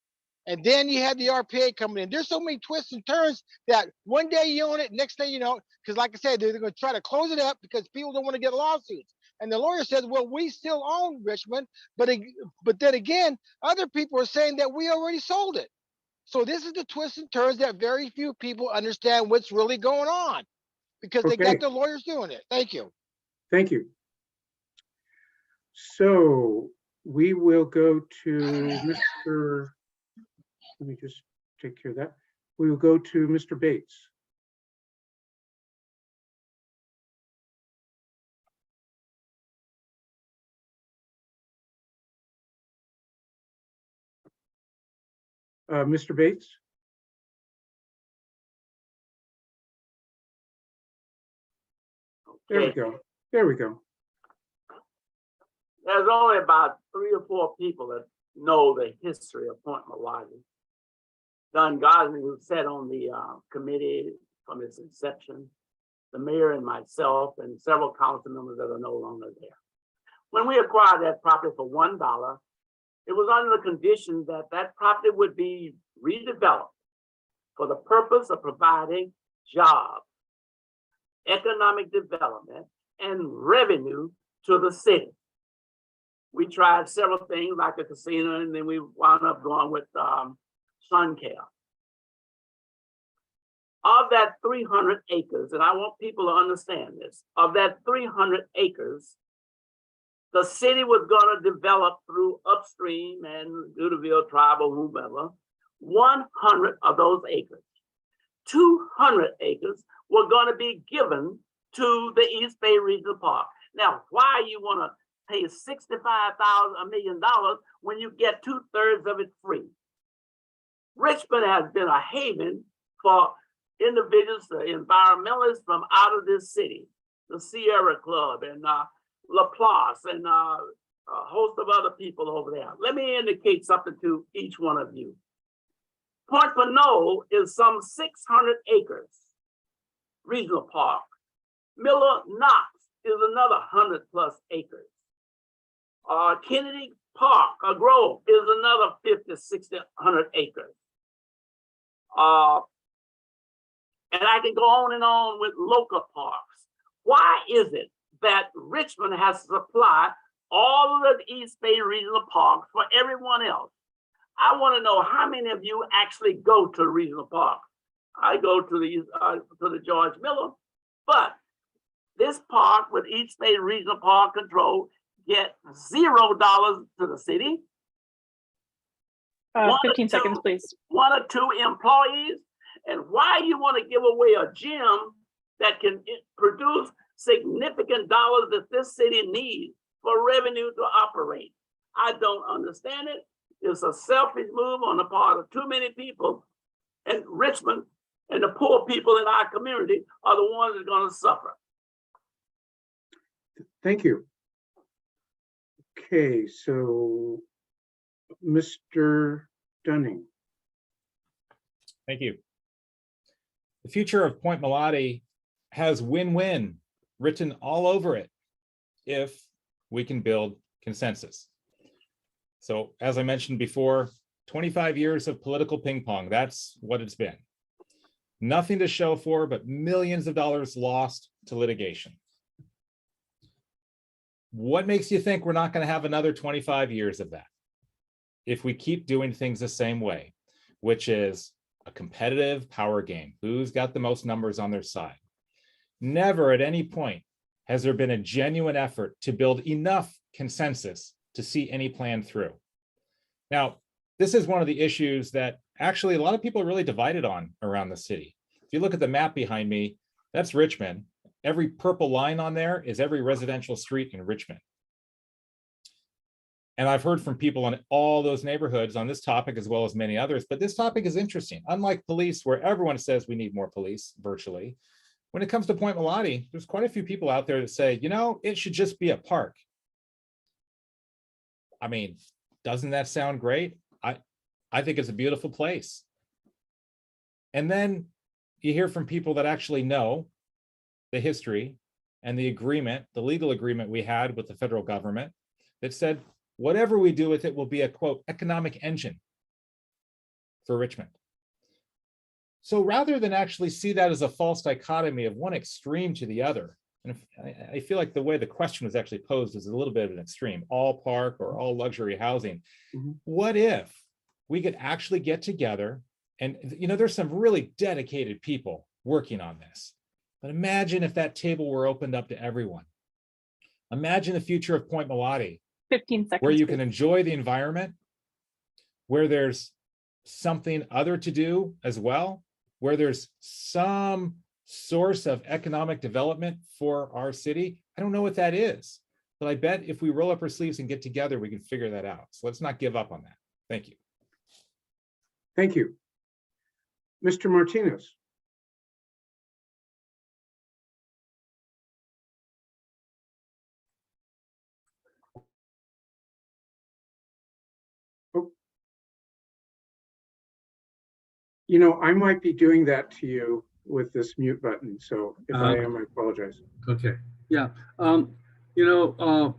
And then you had the RPA coming in. There's so many twists and turns that one day you own it, next day you don't. Because like I said, they're going to try to close it up because people don't want to get lawsuits. And the lawyer says, well, we still own Richmond. But then again, other people are saying that we already sold it. So this is the twists and turns that very few people understand what's really going on because they got the lawyers doing it. Thank you. Thank you. So we will go to Mr. Let me just take care of that. We will go to Mr. Bates. Mr. Bates? There we Okay. go. There we go. There's only about 3 or 4 people that know the history of Point Molate. Don Gosney, who sat on the committee from its inception, the mayor and myself, and several council members that are no longer there. When we acquired that property for $1, it was under the condition that that property would be redeveloped for the purpose of providing jobs, economic development, and revenue to the city. We tried several things like a casino, and then we wound up going with Sun Care. Of that 300 acres, and I want people to understand this, of that 300 acres, the city was going to develop through Upstream and Dudeville Tribe or whomever, 100 of those acres. 200 acres were going to be given to the East Bay Regional Park. Now, why you want to pay $65,000 million when you get 2/3 of it free? Richmond has been a haven for individuals, the environmentalists from out of this city, the Sierra Club and Laplace and a host of other people over there. Let me indicate something to each one of you. Point Pinole is some 600 acres, regional park. Miller Knox is another 100+ acres. Kennedy Park, Grove, is another 50, 60, 100 acres. And I can go on and on with local parks. Why is it that Richmond has to supply all of the East Bay Regional Parks for everyone else? I want to know how many of you actually go to the regional park. I go to the George Miller, but this park with East Bay Regional Park Control get $0 to the city. 15 seconds, please. 1 or 2 employees. And why you want to give away a gym that can produce significant dollars that this city needs for revenue to operate? I don't understand it. It's a selfish move on the part of too many people. And Richmond and the poor people in our community are the ones that are going to suffer. Thank you. Okay, so Mr. Dunning. Thank you. The future of Point Molate has win-win written all over it if we can build consensus. So as I mentioned before, 25 years of political ping pong, that's what it's been. Nothing to show for, but millions of dollars lost to litigation. What makes you think we're not going to have another 25 years of that? If we keep doing things the same way, which is a competitive power game. Who's got the most numbers on their side? Never at any point has there been a genuine effort to build enough consensus to see any plan through. Now, this is one of the issues that actually a lot of people are really divided on around the city. If you look at the map behind me, that's Richmond. Every purple line on there is every residential street in Richmond. And I've heard from people in all those neighborhoods on this topic as well as many others, but this topic is interesting. Unlike police, where everyone says we need more police virtually, when it comes to Point Molate, there's quite a few people out there that say, you know, it should just be a park. I mean, doesn't that sound great? I think it's a beautiful place. And then you hear from people that actually know the history and the agreement, the legal agreement we had with the federal government that said, whatever we do with it will be a, quote, economic engine for Richmond. So rather than actually see that as a false dichotomy of one extreme to the other, and I feel like the way the question was actually posed is a little bit of an extreme, all park or all luxury housing. What if we could actually get together and, you know, there's some really dedicated people working on this, but imagine if that table were opened up to everyone. Imagine the future of Point Molate, 15 seconds. where you can enjoy the environment, where there's something other to do as well, where there's some source of economic development for our city. I don't know what that is, but I bet if we roll up our sleeves and get together, we can figure that out. So let's not give up on that. Thank you. Thank you. Mr. Martinez. You know, I might be doing that to you with this mute button. So if I am, I apologize. Okay, yeah. You know,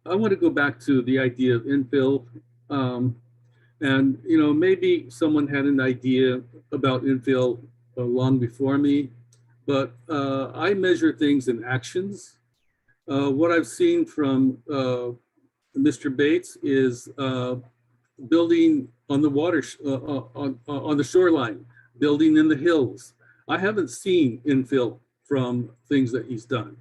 I want to go back to the idea of infill. And, you know, maybe someone had an idea about infill long before me, but I measure things in actions. What I've seen from Mr. Bates is building on the water, on the shoreline, building in the hills. I haven't seen infill from things that he's done.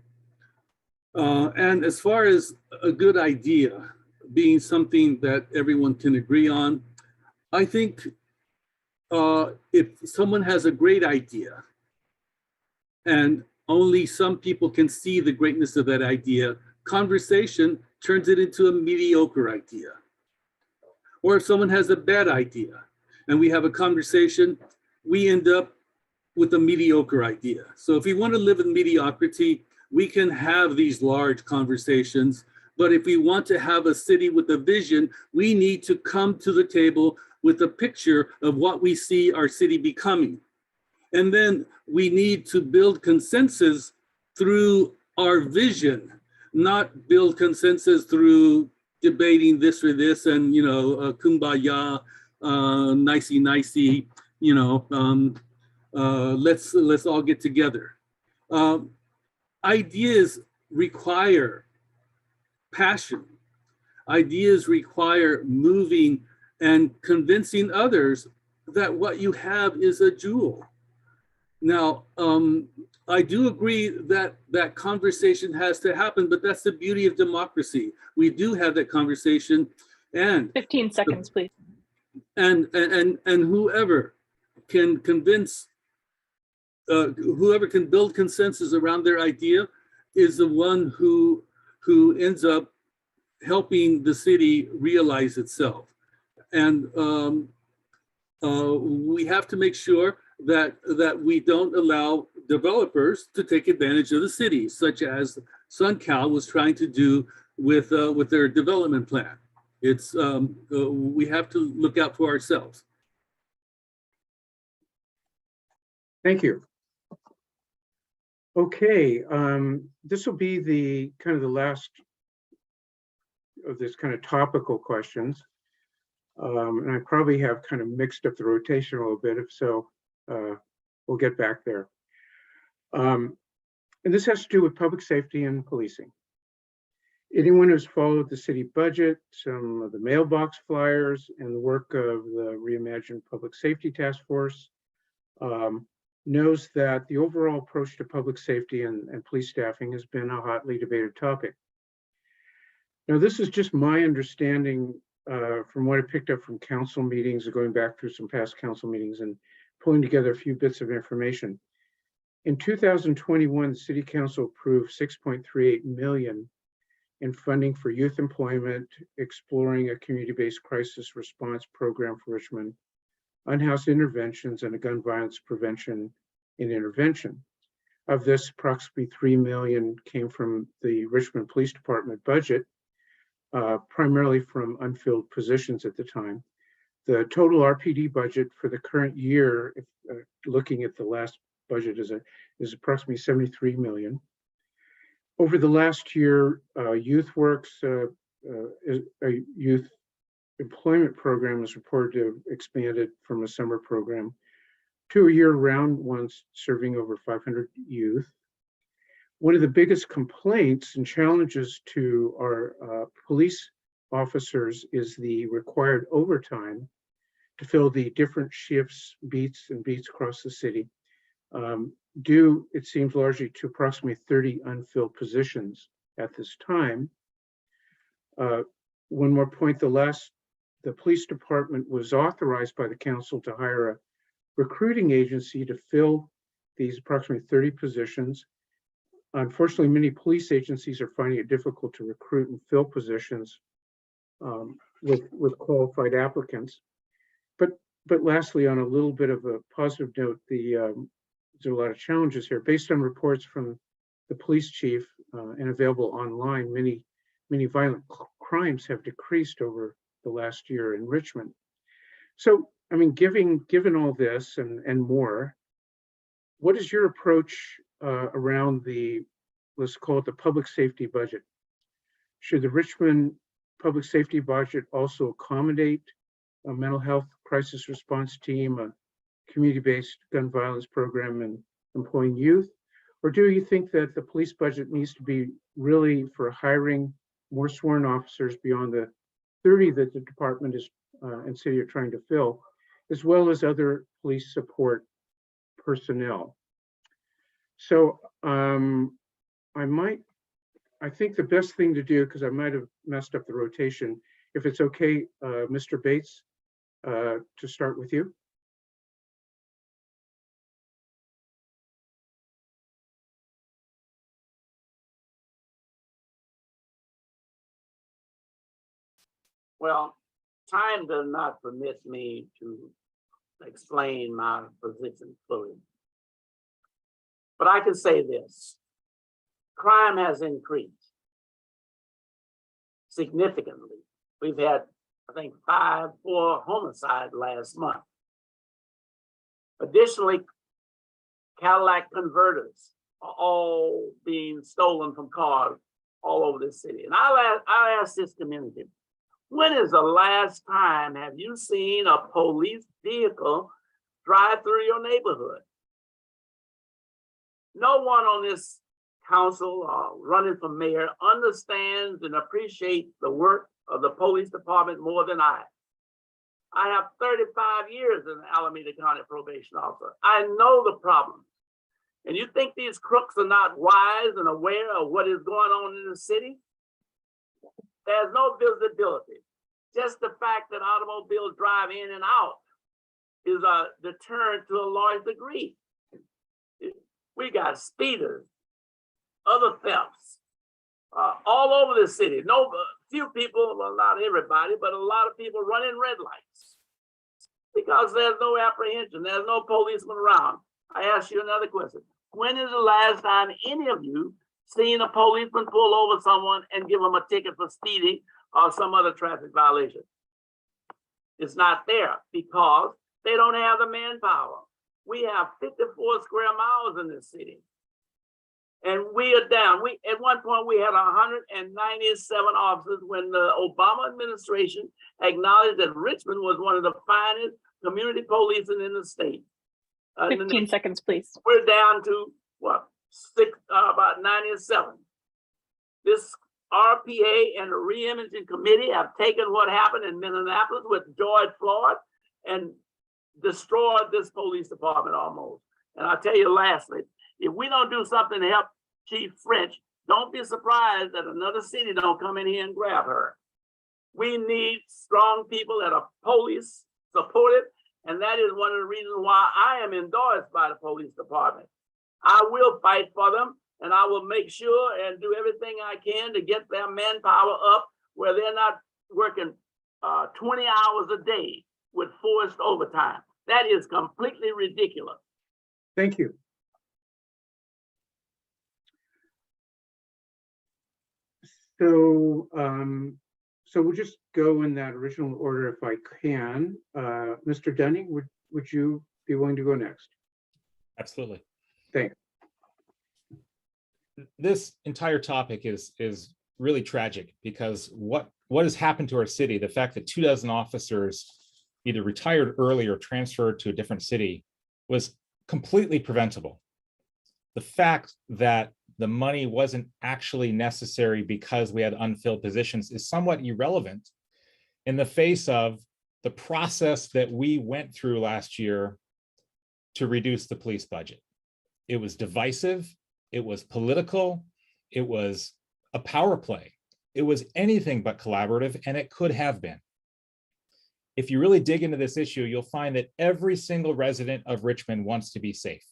And as far as a good idea being something that everyone can agree on, I think if someone has a great idea and only some people can see the greatness of that idea, conversation turns it into a mediocre idea. Or if someone has a bad idea and we have a conversation, we end up with a mediocre idea. So if we want to live in mediocrity, we can have these large conversations. But if we want to have a city with a vision, we need to come to the table with a picture of what we see our city becoming. And then we need to build consensus through our vision, not build consensus through debating this or this and, you know, kumbaya, nicey, you know, let's all get together. Ideas require passion. Ideas require moving and convincing others that what you have is a jewel. Now, I do agree that that conversation has to happen, but that's the beauty of democracy. We do have that conversation, and 15 seconds, please. And whoever can convince, whoever can build consensus around their idea is the one who ends up helping the city realize itself. And we have to make sure that we don't allow developers to take advantage of the city, such as SunCal was trying to do with their development plan. It's we have to look out for ourselves. Thank you. Okay, this will be the the last of this kind of topical questions. And I probably have kind of mixed up the rotation a little bit. If so, we'll get back there. And this has to do with public safety and policing. Anyone who's followed the city budget, some of the mailbox flyers, and the work of the Reimagined Public Safety Task Force knows that the overall approach to public safety and police staffing has been a hotly debated topic. Now, this is just my understanding from what I picked up from council meetings, going back through some past council meetings and pulling together a few bits of information. In 2021, the City Council approved $6.38 million in funding for youth employment, exploring a community-based crisis response program for Richmond, unhoused interventions, and a gun violence prevention and intervention. Of this, approximately $3 million came from the Richmond Police Department budget, primarily from unfilled positions at the time. The total RPD budget for the current year, if, looking at the last budget, is approximately $73 million. Over the last year, YouthWorks, a youth employment program, is reported to have expanded from a summer program to a year-round one serving over 500 youth. One of the biggest complaints and challenges to our police officers is the required overtime to fill the different shifts, beats across the city, due, it seems, largely to approximately 30 unfilled positions at this time. One more point, the police department was authorized by the council to hire a recruiting agency to fill these approximately 30 positions. Unfortunately, many police agencies are finding it difficult to recruit and fill positions with qualified applicants. But lastly, on a little bit of a positive note, there's a lot of challenges here. Based on reports from the police chief and available online, many violent crimes have decreased over the last year in Richmond. So, I mean, given all this and more, what is your approach around the, let's call it the public safety budget? Should the Richmond public safety budget also accommodate a mental health crisis response team, a community-based gun violence program, and employing youth? Or do you think that the police budget needs to be really for hiring more sworn officers beyond the 30 that the department is and city are trying to fill, as well as other police support personnel? So I think the best thing to do, because I might have messed up the rotation, if it's okay, Mr. Bates, to start with you. Well, time does not permit me to explain my position fully. But I can say this: crime has increased significantly. We've had, I think, 4 homicides last month. Additionally, Cadillac converters are all being stolen from cars all over the city. And I'll ask this community, when is the last time have you seen a police vehicle drive through your neighborhood? No one on this council running for mayor understands and appreciates the work of the police department more than I. I have 35 years as an Alameda County probation officer. I know the problems. And you think these crooks are not wise and aware of what is going on in the city? There's no visibility. Just the fact that automobiles drive in and out is a deterrent to a large degree. We got speeders, other thefts, all over the city. Few people, well, not everybody, but a lot of people running red lights because there's no apprehension. There's no policeman around. I ask you another question. When is the last time any of you seen a policeman pull over someone and give them a ticket for speeding or some other traffic violation? It's not there because they don't have the manpower. We have 54 square miles in this city. And we are down. At one point, we had 197 officers when the Obama administration acknowledged that Richmond was one of the finest community policing in the state. 15 seconds, please. We're down to what, about 97. This RPA and the re-imaging committee have taken what happened in Minneapolis with George Floyd and destroyed this police department almost. And I'll tell you lastly, if we don't do something to help Chief French, don't be surprised that another city don't come in here and grab her. We need strong people that are police supported, and that is one of the reasons why I am endorsed by the police department. I will fight for them, and I will make sure and do everything I can to get their manpower up where they're not working 20 hours a day with forced overtime. That is completely ridiculous. Thank you. So, so we'll just go in that original order if I can. Mr. Dunning, would you be willing to go next? Absolutely. Thanks. This entire topic is really tragic because what has happened to our city, the fact that 24 officers either retired early or transferred to a different city was completely preventable. The fact that the money wasn't actually necessary because we had unfilled positions is somewhat irrelevant in the face of the process that we went through last year to reduce the police budget. It was divisive, it was political, it was a power play. It was anything but collaborative, and it could have been. If you really dig into this issue, you'll find that every single resident of Richmond wants to be safe.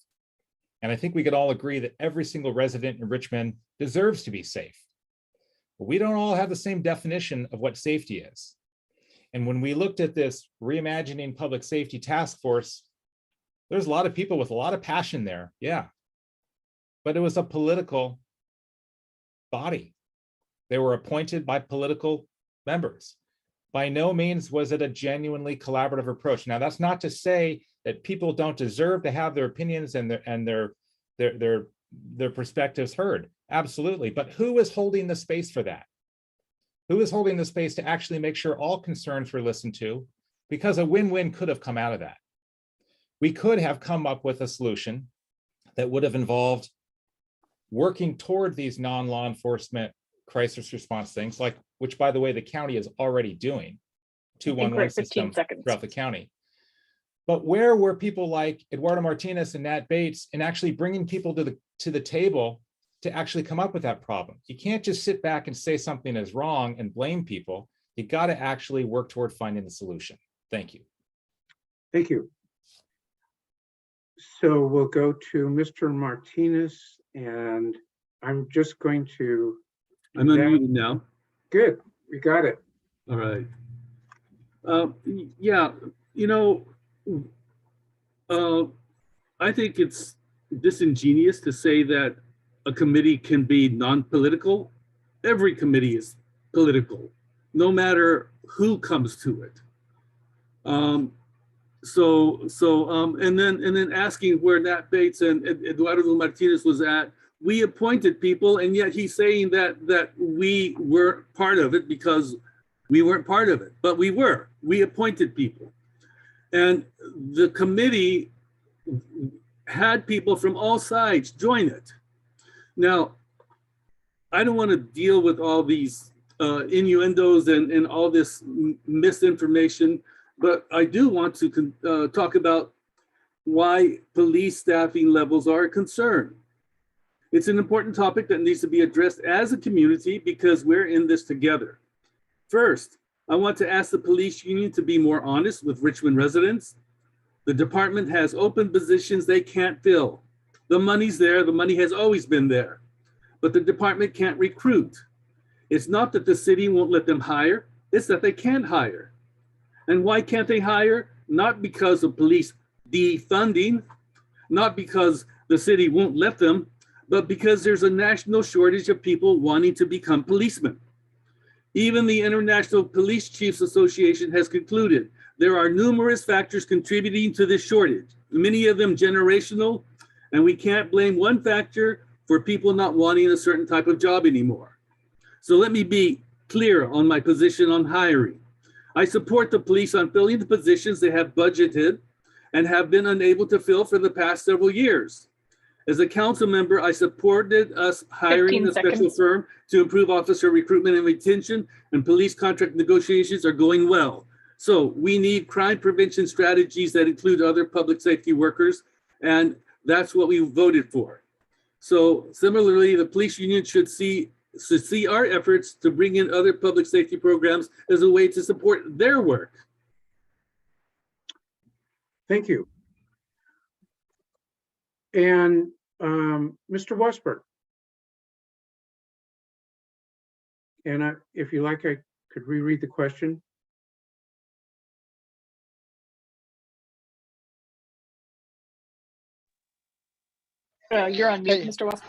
And I think we could all agree that every single resident in Richmond deserves to be safe. But we don't all have the same definition of what safety is. And when we looked at this Reimagining Public Safety Task Force, there's a lot of people with a lot of passion there, yeah. But it was a political body. They were appointed by political members. By no means was it a genuinely collaborative approach. Now, that's not to say that people don't deserve to have their opinions and their perspectives heard. Absolutely. But who is holding the space for that? Who is holding the space to actually make sure all concerns were listened to? Because a win-win could have come out of that. We could have come up with a solution that would have involved working toward these non-law enforcement crisis response things, like, which by the way, the county is already doing, I think we're 211 at 15 system seconds. throughout the county. But where were people like Eduardo Martinez and Nat Bates in actually bringing people to the table to actually come up with that problem? You can't just sit back and say something is wrong and blame people. You got to actually work toward finding the solution. Thank you. Thank you. So we'll go to Mr. Martinez, and I'm just going to. I'm unmuted now. Good, we got it. All right. Yeah, you know, I think it's disingenuous to say that a committee can be non-political. Every committee is political, no matter who comes to it. And then asking where Nat Bates and Eduardo Martinez was at. We appointed people, and yet he's saying that we weren't part of it because we weren't part of it, but we were. We appointed people, and the committee had people from all sides join it. Now, I don't want to deal with all these innuendos and all this misinformation, but I do want to talk about why police staffing levels are a concern. It's an important topic that needs to be addressed as a community because we're in this together. First, I want to ask the police union to be more honest with Richmond residents. The department has open positions they can't fill. The money's there, the money has always been there, but the department can't recruit. It's not that the city won't let them hire, it's that they can't hire. And why can't they hire? Not because of police defunding, not because the city won't let them, but because there's a national shortage of people wanting to become policemen. Even the International Police Chiefs Association has concluded there are numerous factors contributing to this shortage, many of them generational, and we can't blame one factor for people not wanting a certain type of job anymore. So let me be clear on my position on hiring. I support the police on filling the positions they have budgeted and have been unable to fill for the past several years. As a council member, I supported us hiring a special firm to improve officer recruitment and retention, and police contract negotiations are going well. So we need crime prevention strategies that include other public safety workers, and that's what we voted for. So similarly, the police union should see our efforts to bring in other public safety programs as a way to support their work. Thank you. And Mr. Wassberg. And if you like, I could reread the question. You're on mute, Hey. Mr. Wassberg.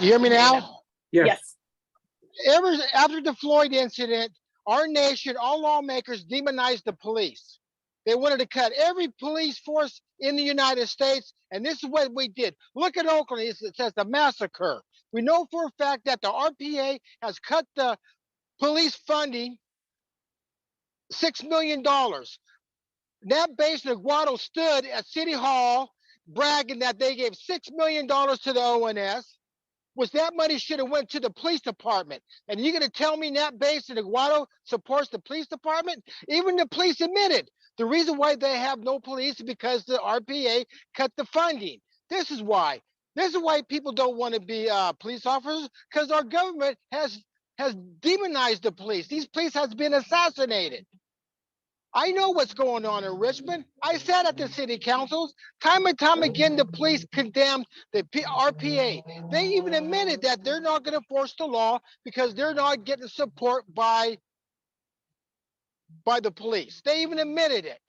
You hear me now? Yes. After the Floyd incident, our nation, all lawmakers demonized the police. They wanted to cut every police force in the United States, and this is what we did. Look at Oakland, it says the massacre. We know for a fact that the RPA has cut the police funding $6 million. Nat Bates and Eduardo stood at City Hall bragging that they gave $6 million to the ONS, which that money should have went to the police department. And you're going to tell me Nat Bates and Eduardo supports the police department? Even the police admitted the reason why they have no police is because the RPA cut the funding. This is why. This is why people don't want to be police officers, because our government has demonized the police. These police has been assassinated. I know what's going on in Richmond. I sat at the city councils. Time and time again, the police condemned the RPA. They even admitted that they're not going to enforce the law because they're not getting support by the police. They even admitted it.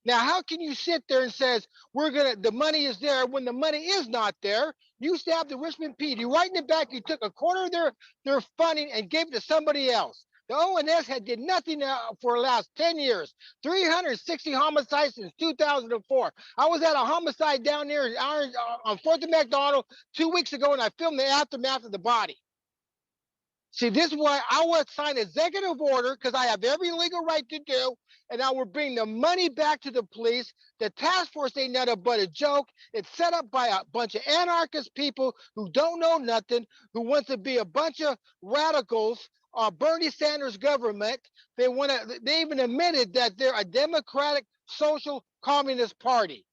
Now, how can you sit there and says the money is there when the money is not there? You stabbed the Richmond PD. Right in the back, you took a quarter of their funding and gave it to somebody else. The ONS did nothing for the last 10 years. 360 homicides since 2004. I was at a homicide down there on 4th and McDonald 2 weeks ago, and I filmed the aftermath of the body. See, this is why I would sign executive order, because I have every legal right to do, and I will bring the money back to the police. The task force ain't nothing but a joke. It's set up by a bunch of anarchist people who don't know nothing, who wants to be a bunch of radicals, Bernie Sanders government. They even admitted that they're a democratic social communist party.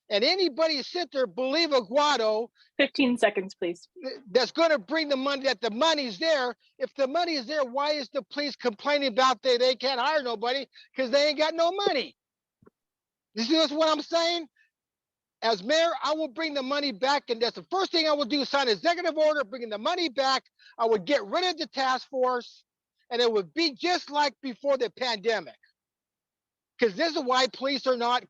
And anybody sit there believe Aguado 15 seconds, please. that's going to bring the money, that the money's there. If the money is there, why is the police complaining about they can't hire nobody? Because they ain't got no money. You see what I'm saying? As mayor, I will bring the money back, and that's the first thing I will do, sign an executive order, bringing the money back. I would get rid of the task force, and it would be just like before the pandemic. Because this is why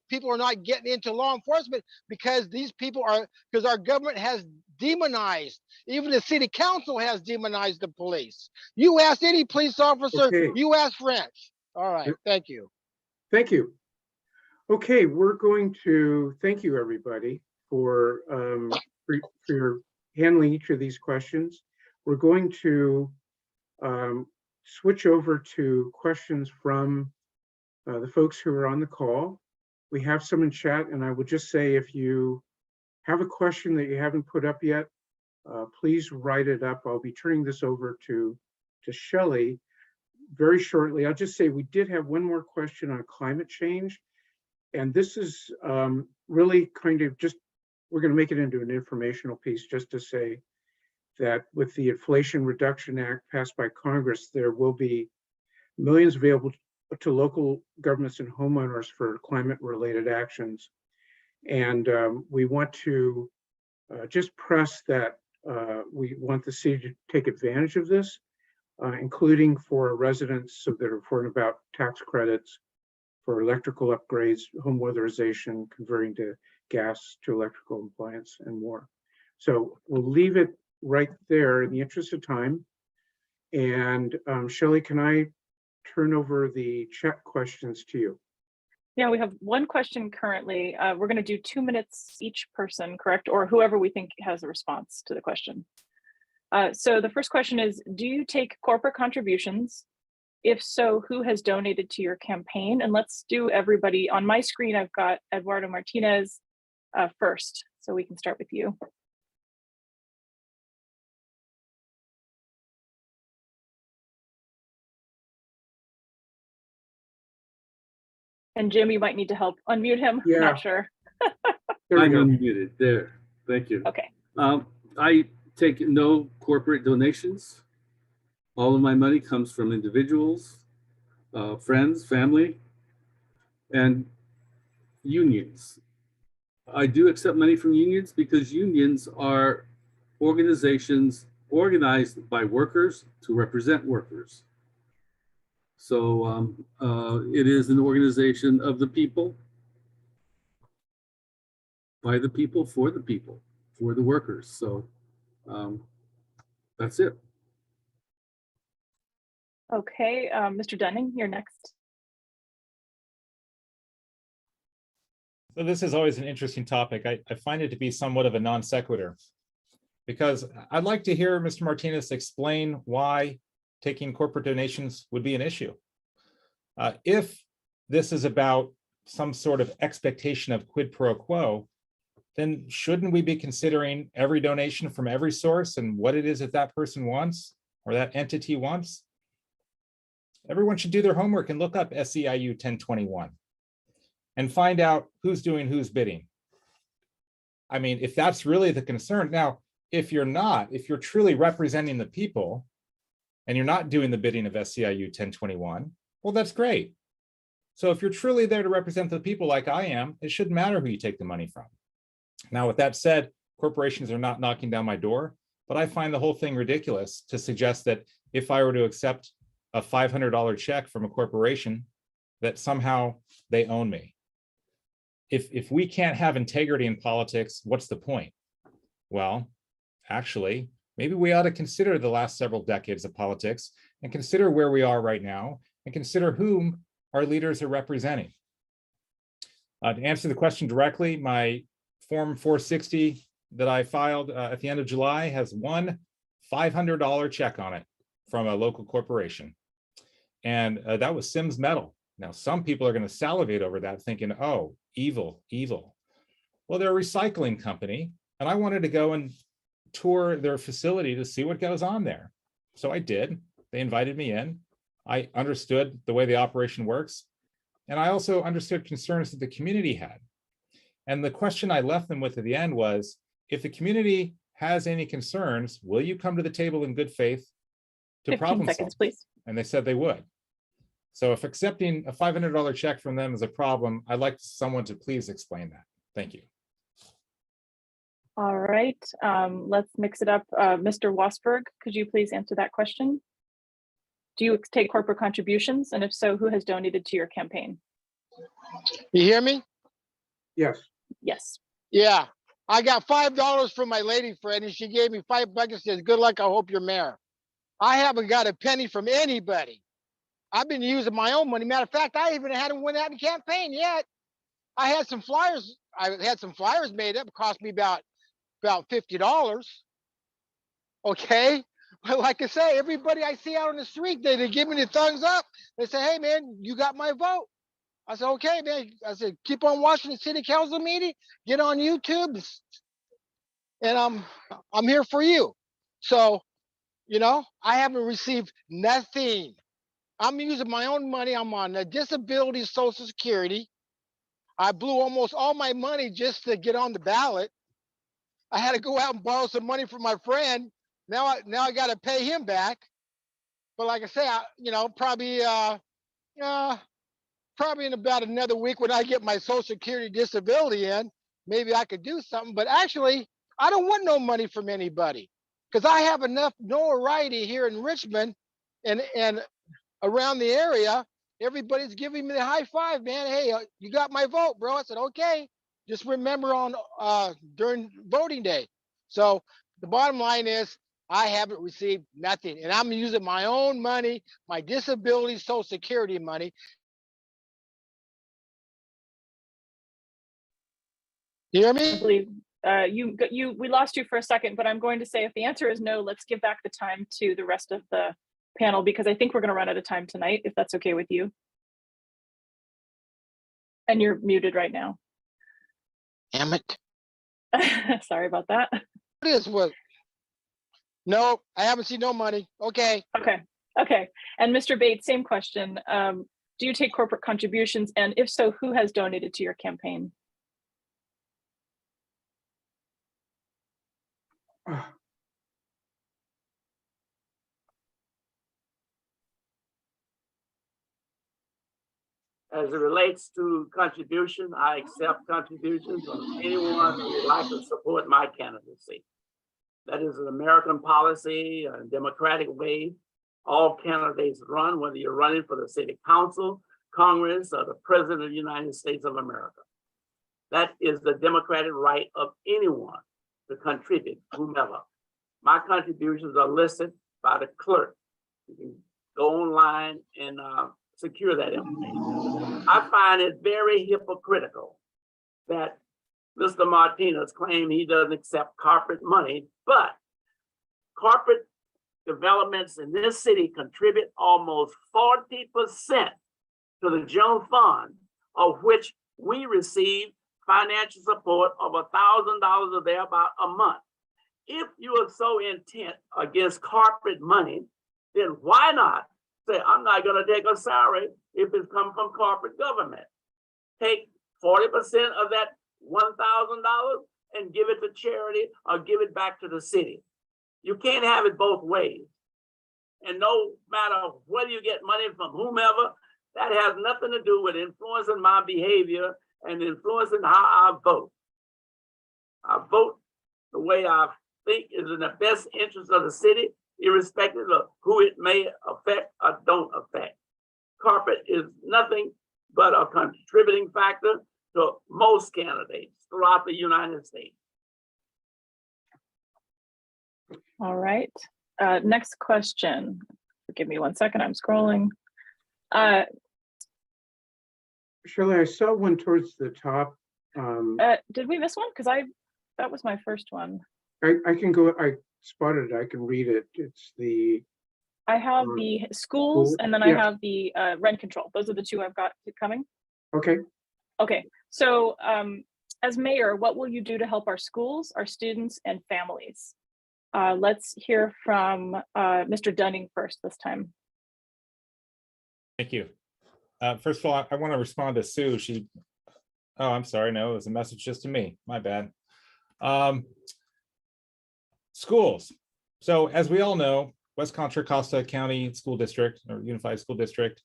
people are not getting into law enforcement, because because our government has demonized, even the city council has demonized the police. You ask any police officer, Okay. you ask French. All right, thank you. Thank you. Okay, we're going to thank you, everybody, for your handling each of these questions. We're going to switch over to questions from the folks who are on the call. We have some in chat, and I would just say, if you have a question that you haven't put up yet, please write it up. I'll be turning this over to Shelley very shortly. I'll just say we did have one more question on climate change. And this is really kind of just, we're going to make it into an informational piece just to say that with the Inflation Reduction Act passed by Congress, there will be millions available to local governments and homeowners for climate-related actions. And we want to just press that we want the city to take advantage of this, including for residents so that are informed about tax credits for electrical upgrades, home weatherization, converting to gas to electrical appliance, and more. So we'll leave it right there in the interest of time. And Shelley, can I turn over the chat questions to you? Yeah, we have one question currently. We're going to do 2 minutes each person, correct? Or whoever we think has a response to the question. So the first question is, do you take corporate contributions? If so, who has donated to your campaign? And let's do everybody. On my screen, I've got Eduardo Martinez first, so we can start with you. And Jim, you might need to help unmute him. Yeah. Not sure. There we I'm go. unmuted there. Thank you. Okay. I take no corporate donations. All of my money comes from individuals, friends, family, and unions. I do accept money from unions because unions are organizations organized by workers to represent workers. So it is an organization of the people, by the people, for the workers. So that's it. Okay, Mr. Dunning, you're next. So this is always an interesting topic. I find it to be somewhat of a non sequitur, because I'd like to hear Mr. Martinez explain why taking corporate donations would be an issue. If this is about some sort of expectation of quid pro quo, then shouldn't we be considering every donation from every source and what it is that that person wants or that entity wants? Everyone should do their homework and look up SEIU 1021 and find out who's doing whose bidding. I mean, if that's really the concern. Now, if you're truly representing the people and you're not doing the bidding of SEIU 1021, well, that's great. So if you're truly there to represent the people like I am, it shouldn't matter who you take the money from. Now, with that said, corporations are not knocking down my door, but I find the whole thing ridiculous to suggest that if I were to accept a $500 check from a corporation, that somehow they own me. If we can't have integrity in politics, what's the point? Well, actually, maybe we ought to consider the last several decades of politics and consider where we are right now and consider whom our leaders are representing. To answer the question directly, my Form 460 that I filed at the end of July has one $500 check on it from a local corporation. And that was Sims Metal. Now, some people are going to salivate over that thinking, oh, evil, evil. Well, they're a recycling company, and I wanted to go and tour their facility to see what goes on there. So I did. They invited me in. I understood the way the operation works. And I also understood concerns that the community had. And the question I left them with at the end was, if the community has any concerns, will you come to the table in good faith to 15 problem seconds, solve? please. And they said they would. So if accepting a $500 check from them is a problem, I'd like someone to please explain that. Thank you. All right, let's mix it up. Mr. Wassberg, could you please answer that question? Do you take corporate contributions? And if so, who has donated to your campaign? You hear me? Yes. Yes. Yeah. I got $5 from my lady friend and she gave me $5 and says, good luck, I hope you're mayor. I haven't got a penny from anybody. I've been using my own money. Matter of fact, I even hadn't went out and campaign yet. I had some flyers. I had some flyers made up. It cost me about $50. Okay. But like I say, everybody I see out on the street, they give me the thumbs up. They say, hey man, you got my vote. I said, okay, man. I said, keep on watching the city council meeting, get on YouTube, and I'm here for you. So, you know, I haven't received nothing. I'm using my own money. I'm on a disability Social Security. I blew almost all my money just to get on the ballot. I had to go out and borrow some money from my friend. Now I got to pay him back. But like I say, probably in about another week when I get my Social Security disability in, maybe I could do something. But actually, I don't want no money from anybody because I have enough notoriety here in Richmond and around the area. Everybody's giving me the high five, man. Hey, you got my vote, bro. I said, okay. Just remember on during voting day. So the bottom line is I haven't received nothing, and I'm using my own money, my disability Social Security money. You hear me? I believe we lost you for a second, but I'm going to say if the answer is no, let's give back the time to the rest of the panel because I think we're going to run out of time tonight, if that's okay with you. And you're muted right now. Damn it. Sorry about that. What is what? No, I haven't seen no money. Okay. Okay. And Mr. Bates, same question. Do you take corporate contributions? And if so, who has donated to your campaign? As it relates to contribution, I accept contributions from anyone who would like to support my candidacy. That is an American policy, a democratic way. All candidates run, whether you're running for the city council, Congress, or the president of the United States of America. That is the democratic right of anyone to contribute, whomever. My contributions are listed by the clerk. You can go online and secure that information. I find it very hypocritical that Mr. Martinez claimed he doesn't accept corporate money, but corporate developments in this city contribute almost 40% to the general fund, of which we receive financial support of $1,000 or thereabout a month. If you are so intent against corporate money, then why not say, I'm not going to take a salary if it's come from corporate government. Take 40% of that $1,000 and give it to charity or give it back to the city. You can't have it both ways. And no matter whether you get money from whomever, that has nothing to do with influencing my behavior and influencing how I vote. I vote the way I think is in the best interest of the city, irrespective of who it may affect or don't affect. Corporate is nothing but a contributing factor to most candidates throughout the United States. All right. Next question. Give me 1 second. I'm scrolling. Shirley, I saw one towards the top. Did we miss one? Because that was my first one. I can go, I spotted it, I can read it. It's the I have Or the schools school? and then I Yeah. have the rent control. Those are the two I've got coming. Okay, Okay, so as mayor, what will you do to help our schools, our students, and families? Let's hear from Mr. Dunning first this time. Thank you. First of all, I want to respond to Sue. Oh, I'm sorry. No, it was a message just to me. My bad. Schools. So as we all know, West Contra Costa County School District or Unified School District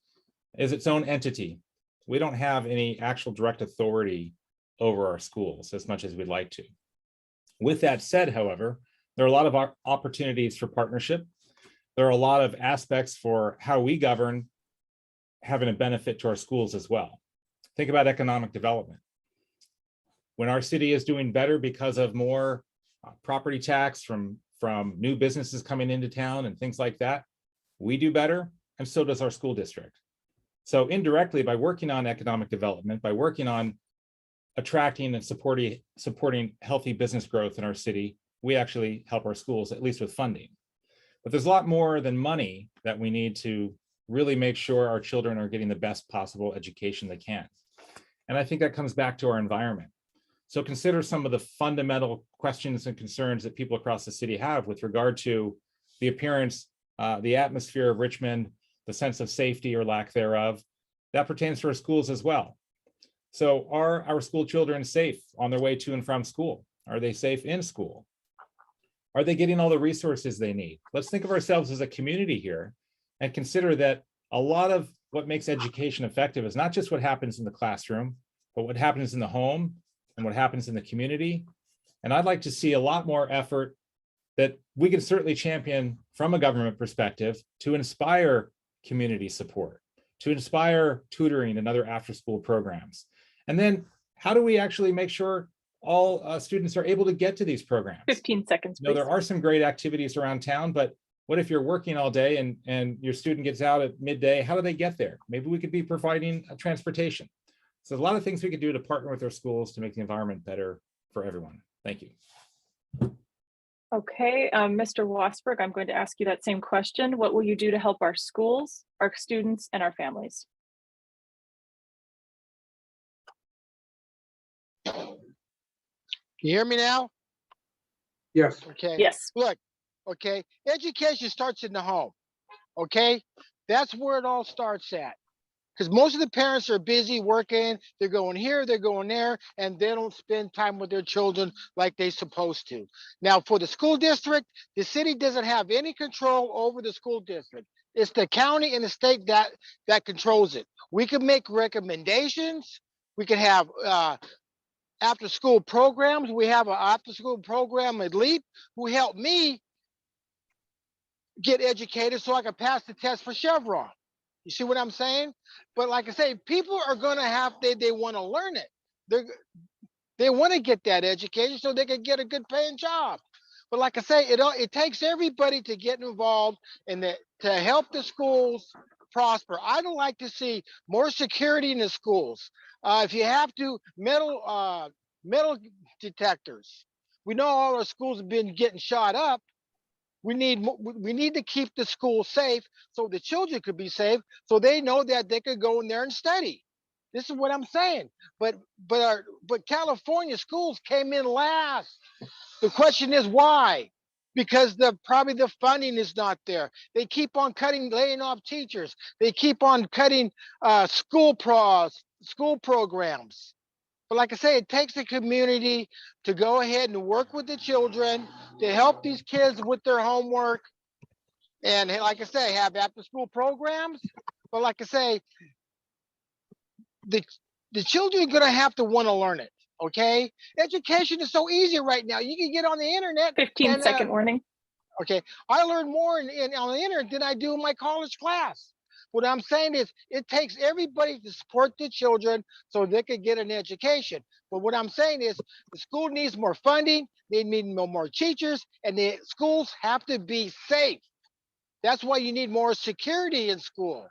is its own entity. We don't have any actual direct authority over our schools as much as we'd like to. With that said, however, there are a lot of opportunities for partnership. There are a lot of aspects for how we govern having a benefit to our schools as well. Think about economic development. When our city is doing better because of more property tax from new businesses coming into town and things like that, we do better, and so does our school district. So indirectly, by working on economic development, by working on attracting and supporting healthy business growth in our city, we actually help our schools, at least with funding. But there's a lot more than money that we need to really make sure our children are getting the best possible education they can. And I think that comes back to our environment. So consider some of the fundamental questions and concerns that people across the city have with regard to the appearance, the atmosphere of Richmond, the sense of safety or lack thereof. That pertains to our schools as well. So are our school children safe on their way to and from school? Are they safe in school? Are they getting all the resources they need? Let's think of ourselves as a community here and consider that a lot of what makes education effective is not just what happens in the classroom, but what happens in the home and what happens in the community. And I'd like to see a lot more effort that we can certainly champion from a government perspective to inspire community support, to inspire tutoring and other after-school programs. And then how do we actually make sure all students are able to get to these programs? 15 seconds, You know, please. there are some great activities around town, but what if you're working all day and your student gets out at midday? How do they get there? Maybe we could be providing transportation. So there's a lot of things we could do to partner with our schools to make the environment better for everyone. Thank you. Okay, Mr. Wassberg, I'm going to ask you that same question. What will you do to help our schools, our students, and our families? You hear me now? yes, Okay. Yes. Look, okay, education starts in the home. Okay, that's where it all starts at. Because most of the parents are busy working, they're going here, they're going there, and they don't spend time with their children like they're supposed to. Now, for the school district, the city doesn't have any control over the school district. It's the county and the state that controls it. We can make recommendations. We can have after school programs. We have an after school program at LEAP who helped me get educated so I could pass the test for Chevron. You see what I'm saying? But like I say, people are going to have, they want to learn it. They want to get that education so they can get a good paying job. But like I say, it takes everybody to get involved and to help the schools prosper. I don't like to see more security in the schools. If you have to, metal detectors. We know all our schools have been getting shot up. We need to keep the school safe so the children could be safe, so they know that they could go in there and study. This is what I'm saying. But California schools came in last. The question is why? Because probably the funding is not there. They keep on laying off teachers. They keep on cutting school programs. But like I say, it takes the community to go ahead and work with the children to help these kids with their homework. And like I say, have after school programs. But like I say, the children are gonna have to want to learn it. Okay. Education is so easy right now. You can get on the internet. 15-second warning. Okay. I learned more on the internet than I do in my college class. What I'm saying is it takes everybody to support the children so they can get an education. But what I'm saying is the school needs more funding, they need more teachers, and the schools have to be safe. That's why you need more security in school.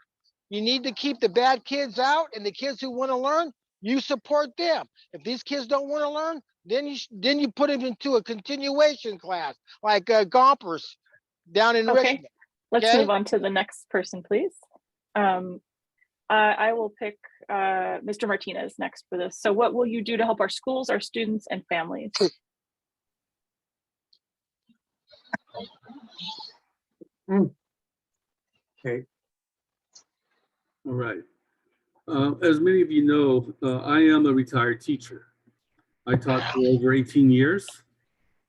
You need to keep the bad kids out, and the kids who want to learn, you support them. If these kids don't want to learn, then you put them into a continuation class like Gompers down in Okay. Richmond. Let's Okay. move on to the next person, please. I will pick Mr. Martinez next for this. So what will you do to help our schools, our students, and families? Okay, All right. As many of you know, I am a retired teacher. I taught for over 18 years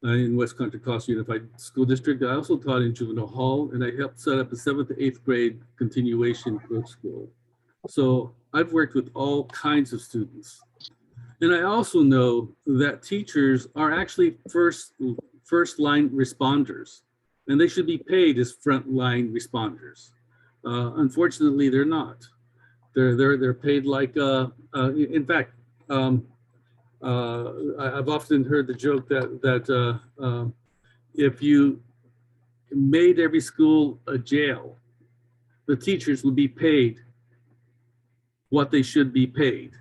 in West Contra Costa Unified School District. I also taught in juvenile hall, and I helped set up a 7th to 8th grade continuation cook school. So I've worked with all kinds of students. And I also know that teachers are actually first line responders, and they should be paid as frontline responders. Unfortunately, they're not. They're paid like, in fact, I've often heard the joke that if you made every school a jail, the teachers would be paid what they should be paid.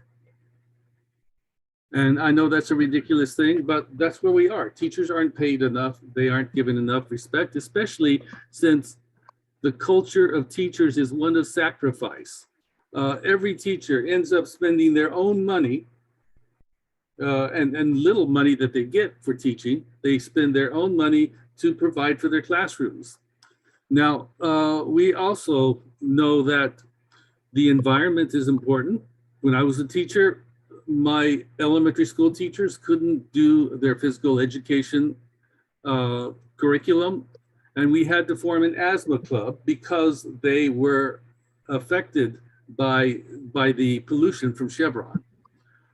And I know that's a ridiculous thing, but that's where we are. Teachers aren't paid enough. They aren't given enough respect, especially since the culture of teachers is one of sacrifice. Every teacher ends up spending their own money and little money that they get for teaching. They spend their own money to provide for their classrooms. Now, we also know that the environment is important. When I was a teacher, my elementary school teachers couldn't do their physical education curriculum, and we had to form an asthma club because they were affected by the pollution from Chevron.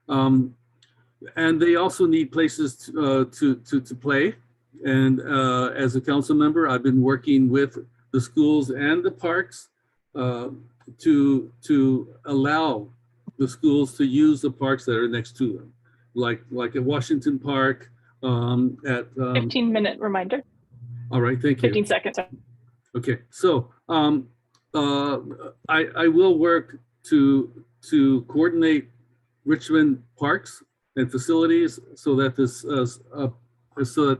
And they also need places to play. And as a council member, I've been working with the schools and the parks to allow the schools to use the parks that are next to them, like at Washington Park, at 15-minute reminder. All right, thank you. 15 seconds. Okay, so I will work to coordinate Richmond parks and facilities so that the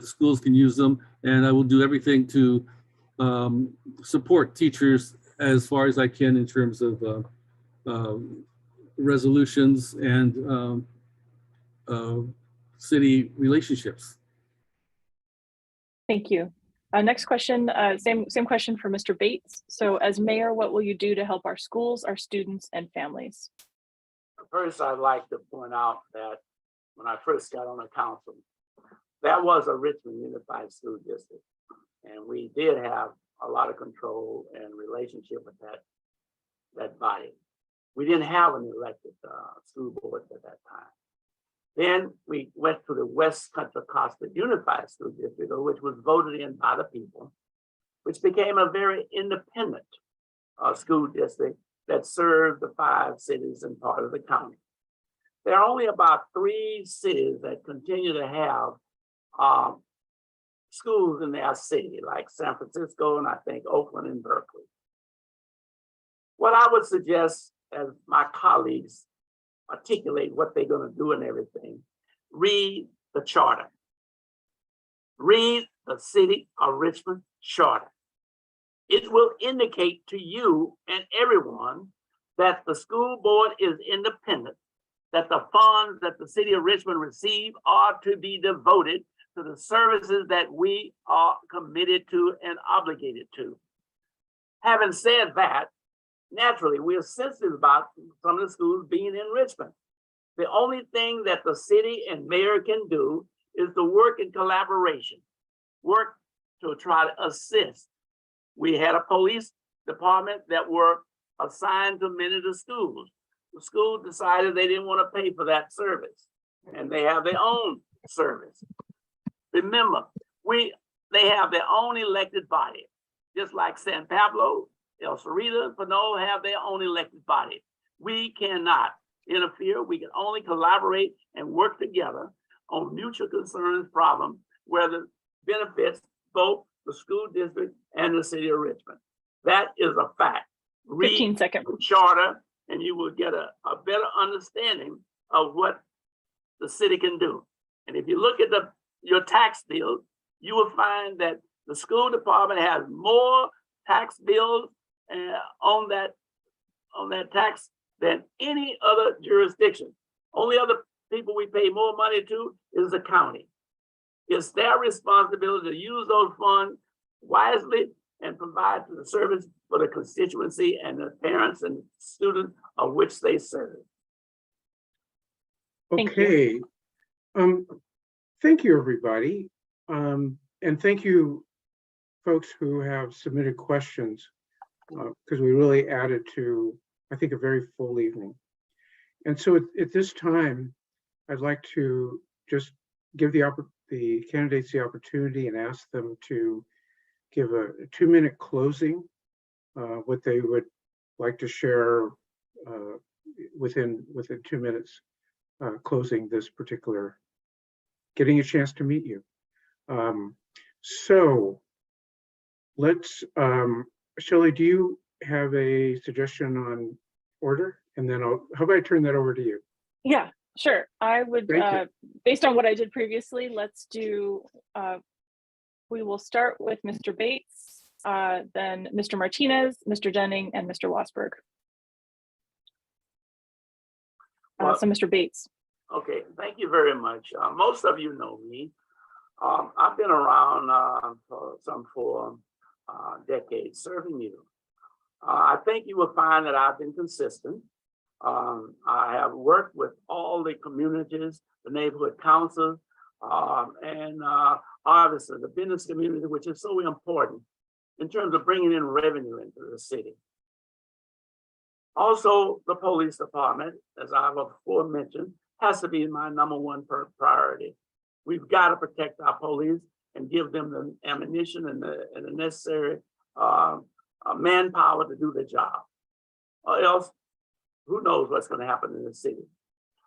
schools can use them, and I will do everything to support teachers as far as I can in terms of resolutions and city relationships. Thank you. Next question, same question for Mr. Bates. So as mayor, what will you do to help our schools, our students, and families? First, I'd like to point out that when I first got on the council, that was a Richmond Unified School District. And we did have a lot of control and relationship with that body. We didn't have an elected school board at that time. Then we went to the West Contra Costa Unified School District, which was voted in by the people, which became a very independent school district that served the 5 cities and part of the county. There are only about 3 cities that continue to have schools in their city, like San Francisco and I think Oakland and Berkeley. What I would suggest, as my colleagues articulate what they're going to do and everything, read the charter. Read the City of Richmond charter. It will indicate to you and everyone that the school board is independent, that the funds that the City of Richmond receive are to be devoted to the services that we are committed to and obligated to. Having said that, naturally, we are sensitive about some of the schools being in Richmond. The only thing that the city and mayor can do is to work in collaboration, work to try to assist. We had a police department that were assigned to many of the schools. The school decided they didn't want to pay for that service, and they have their own service. Remember, they have their own elected body, just like San Pablo, El Cerrito, Pinole have their own elected body. We cannot interfere. We can only collaborate and work together on mutual concerns problem where the benefits both the school district and the City of Richmond. That is a fact. 15 seconds. Read the charter and you will get a better understanding of what the city can do. And if you look at your tax bill, you will find that the school department has more tax bills on that tax than any other jurisdiction. Only other people we pay more money to is the county. It's their responsibility to use those funds wisely and provide the service for the constituency and the parents and students of which they serve. Thank you. Okay. Thank you, everybody. And thank you, folks who have submitted questions, because we really added to, I think, a very full evening. And so at this time, I'd like to just give the candidates the opportunity and ask them to give a 2-minute closing, what they would like to share within 2 minutes, closing this particular, getting a chance to meet you. So let's, Shelley, do you have a suggestion on order? And then how about I turn that over to you? Yeah, sure. I would, Thank you. based on what I did previously, let's do, we will start with Mr. Bates, then Mr. Martinez, Mr. Dunning, and Mr. Wassberg. So Mr. Bates. Okay, thank you very much. Most of you know me. I've been around for some 4 decades serving you. I think you will find that I've been consistent. I have worked with all the communities, the neighborhood council, and obviously the business community, which is so important in terms of bringing in revenue into the city. Also, the police department, as I've before mentioned, has to be my #1 priority. We've got to protect our police and give them the ammunition and the necessary manpower to do the job. Or else, who knows what's going to happen in the city.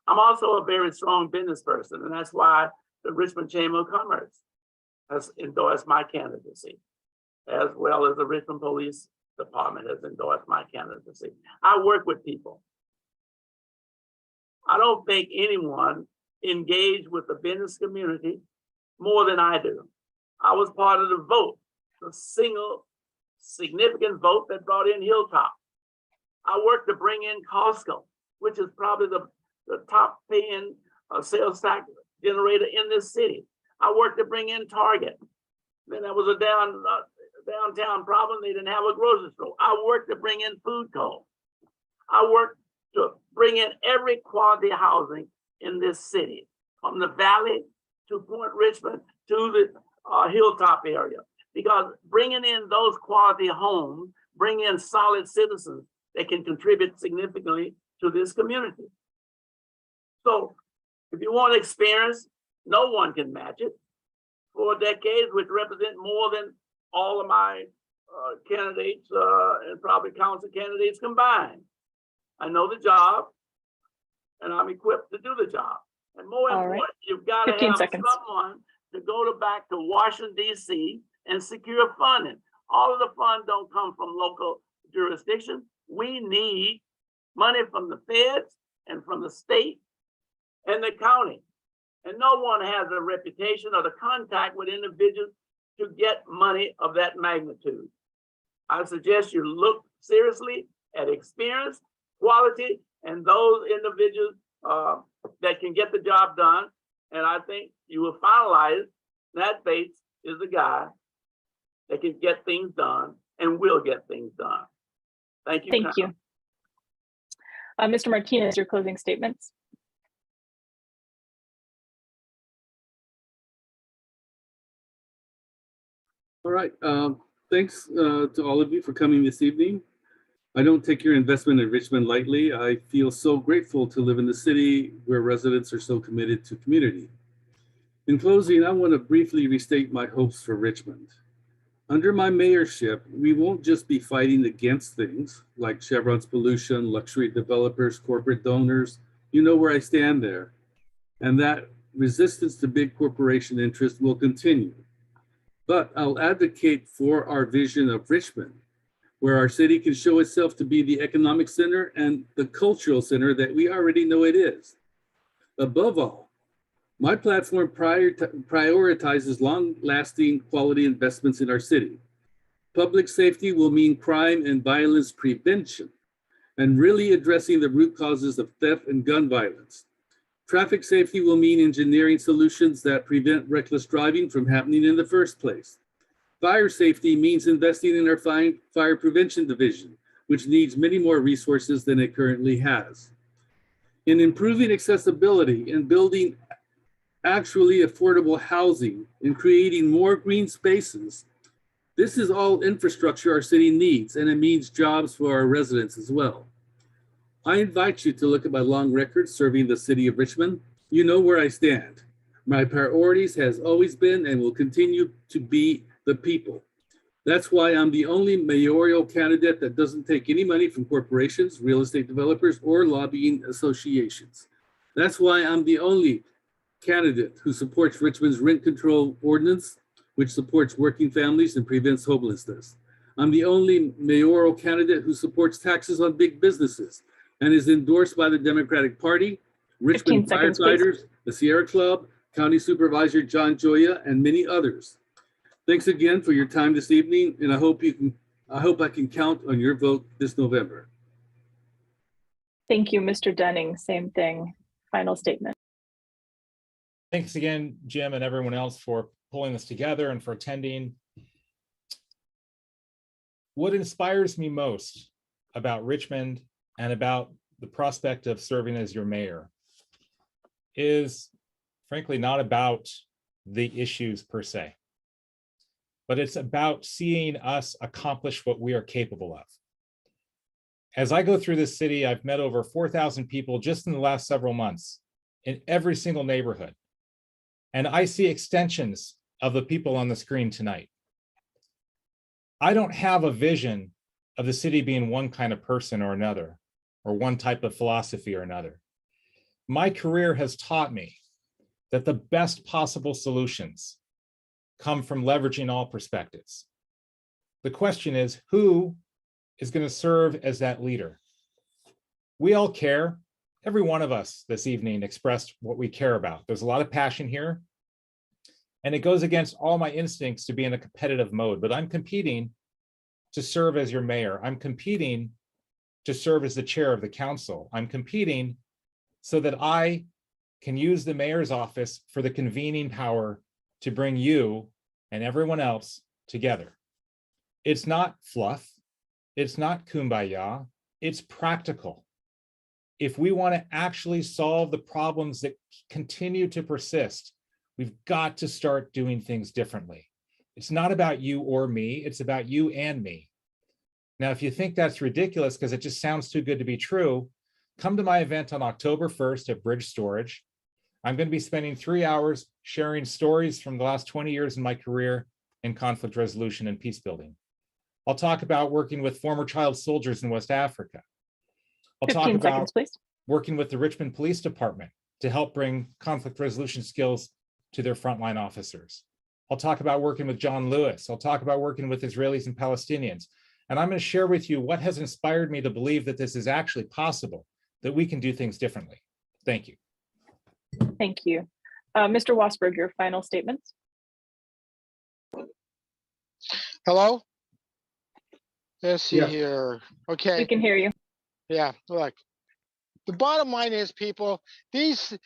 I'm also a very strong business person, and that's why the Richmond Chamber of Commerce has endorsed my candidacy, as well as the Richmond Police Department has endorsed my candidacy. I work with people. I don't think anyone engaged with the business community more than I do. I was part of the vote, the single significant vote that brought in Hilltop. I worked to bring in Costco, which is probably the top paying sales tax generator in this city. I worked to bring in Target. Then there was a downtown problem. They didn't have a grocery store. I worked to bring in Food Co. I worked to bring in every quality housing in this city, from the Valley to Point Richmond to the Hilltop area. Because bringing in those quality homes, bring in solid citizens that can contribute significantly to this community. So if you want experience, no one can match it. 4 decades, which represent more than all of my candidates and probably council candidates combined. I know the job, and I'm equipped to do the job. And more important, you've got to have someone to go back to Washington, D.C. and secure funding. All of the funds don't come from local jurisdictions. We need money from the feds and from the state and the county. And no one has a reputation or the contact with individuals to get money of that magnitude. I suggest you look seriously at experience, quality, and those individuals that can get the job done. And I think you will finalize Nat Bates is the guy that can get things done and will get things done. Thank you. Thank you. Mr. Martinez, your closing statements. All right. Thanks to all of you for coming this evening. I don't take your investment in Richmond lightly. I feel so grateful to live in the city where residents are so committed to community. In closing, I want to briefly restate my hopes for Richmond. Under my mayorship, we won't just be fighting against things like Chevron's pollution, luxury developers, corporate donors. You know where I stand there. And that resistance to big corporation interests will continue. But I'll advocate for our vision of Richmond, where our city can show itself to be the economic center and the cultural center that we already know it is. Above all, my platform prioritizes long-lasting quality investments in our city. Public safety will mean crime and violence prevention and really addressing the root causes of theft and gun violence. Traffic safety will mean engineering solutions that prevent reckless driving from happening in the first place. Fire safety means investing in our fire prevention division, which needs many more resources than it currently has. In improving accessibility and building actually affordable housing and creating more green spaces, this is all infrastructure our city needs, and it means jobs for our residents as well. I invite you to look at my long record serving the city of Richmond. You know where I stand. My priorities has always been and will continue to be the people. That's why I'm the only mayoral candidate that doesn't take any money from corporations, real estate developers, or lobbying associations. That's why I'm the only candidate who supports Richmond's rent control ordinance, which supports working families and prevents homelessness. I'm the only mayoral candidate who supports taxes on big businesses and is endorsed by the Democratic Party, Richmond 15 seconds, please. firefighters, the Sierra Club, County Supervisor John Joya, and many others. Thanks again for your time this evening, and I hope I can count on your vote this November. Thank you, Mr. Dunning. Same thing. Final statement. Thanks again, Jim, and everyone else for pulling this together and for attending. What inspires me most about Richmond and about the prospect of serving as your mayor is, frankly, not about the issues per se, but it's about seeing us accomplish what we are capable of. As I go through this city, I've met over 4,000 people just in the last several months in every single neighborhood. And I see extensions of the people on the screen tonight. I don't have a vision of the city being one kind of person or another, or one type of philosophy or another. My career has taught me that the best possible solutions come from leveraging all perspectives. The question is, who is going to serve as that leader? We all care. Every one of us this evening expressed what we care about. There's a lot of passion here, and it goes against all my instincts to be in a competitive mode, but I'm competing to serve as your mayor. I'm competing to serve as the chair of the council. I'm competing so that I can use the mayor's office for the convening power to bring you and everyone else together. It's not fluff. It's not kumbaya. It's practical. If we want to actually solve the problems that continue to persist, we've got to start doing things differently. It's not about you or me. It's about you and me. Now, if you think that's ridiculous because it just sounds too good to be true, come to my event on October 1st at Bridge Storage. I'm going to be spending 3 hours sharing stories from the last 20 years in my career in conflict resolution and peace building. I'll talk about working with former child soldiers in West Africa. I'll talk 15 about seconds, please. working with the Richmond Police Department to help bring conflict resolution skills to their frontline officers. I'll talk about working with John Lewis. I'll talk about working with Israelis and Palestinians. And I'm going to share with you what has inspired me to believe that this is actually possible, that we can do things differently. Thank you. Thank you. Mr. Wassberg, your final statements. Hello? Let's see Yeah. here. We Okay, can hear you. yeah, look. The bottom line is, people, these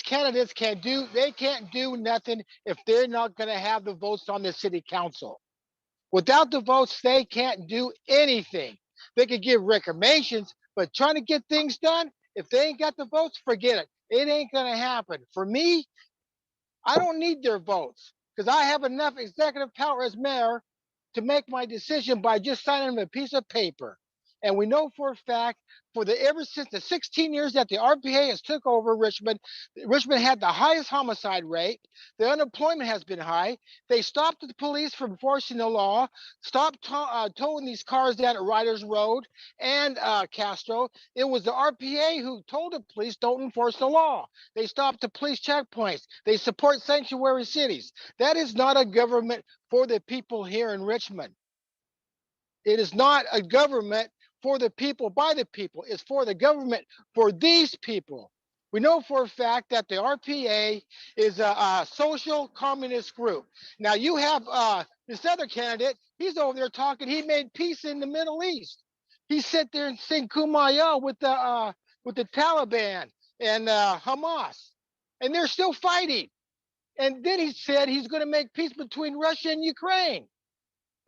candidates can't do nothing if they're not gonna have the votes on the city council. Without the votes, they can't do anything. They could give recommendations, but trying to get things done, if they ain't got the votes, forget it. It ain't gonna happen. For me, I don't need their votes because I have enough executive power as mayor to make my decision by just signing a piece of paper. And we know for a fact, ever since the 16 years that the RPA has took over Richmond, Richmond had the highest homicide rate. The unemployment has been high. They stopped the police from enforcing the law, stopped towing these cars down at Riders Road and Castro. It was the RPA who told the police don't enforce the law. They stopped the police checkpoints. They support sanctuary cities. That is not a government for the people here in Richmond. It is not a government for the people, by the people. It's for the government, for these people. We know for a fact that the RPA is a social communist group. Now you have This other candidate, he's over there talking, he made peace in the Middle East. He sit there and sing Kumbaya with the Taliban and Hamas, and they're still fighting. And then he said he's going to make peace between Russia and Ukraine.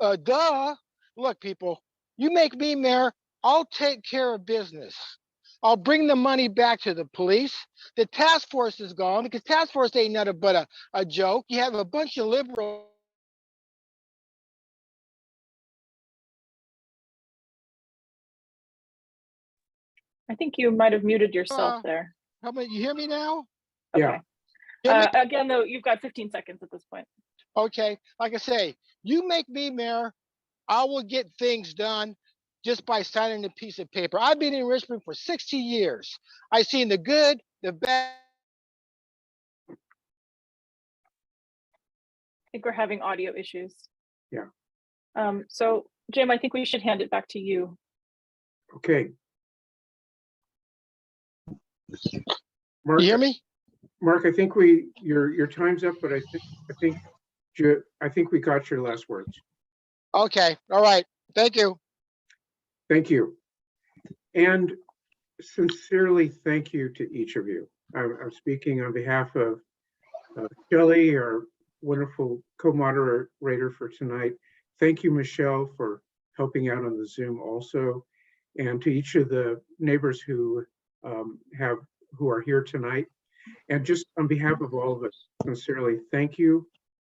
Duh. Look, people, you make me mayor, I'll take care of business. I'll bring the money back to the police. The task force is gone because task force ain't nothing but a joke. You have a bunch of liberals. I think you might have muted yourself there. How about you hear me now? Yeah. Okay. Again, though, you've got 15 seconds at this point. Okay, like I say, you make me mayor, I will get things done just by signing a piece of paper. I've been in Richmond for 60 years. I've seen the good, the bad. I think we're having audio issues. Yeah. So Jim, I think we should hand it back to you. Okay. Mark, You hear me? Mark, I think your time's up, but I think we got your last words. Okay, all right, thank you. Thank you. And sincerely thank you to each of you. I'm speaking on behalf of Shelley, our wonderful co-moderator for tonight. Thank you, Michelle, for helping out on the Zoom also. And to each of the neighbors who are here tonight. And just on behalf of all of us, sincerely, thank you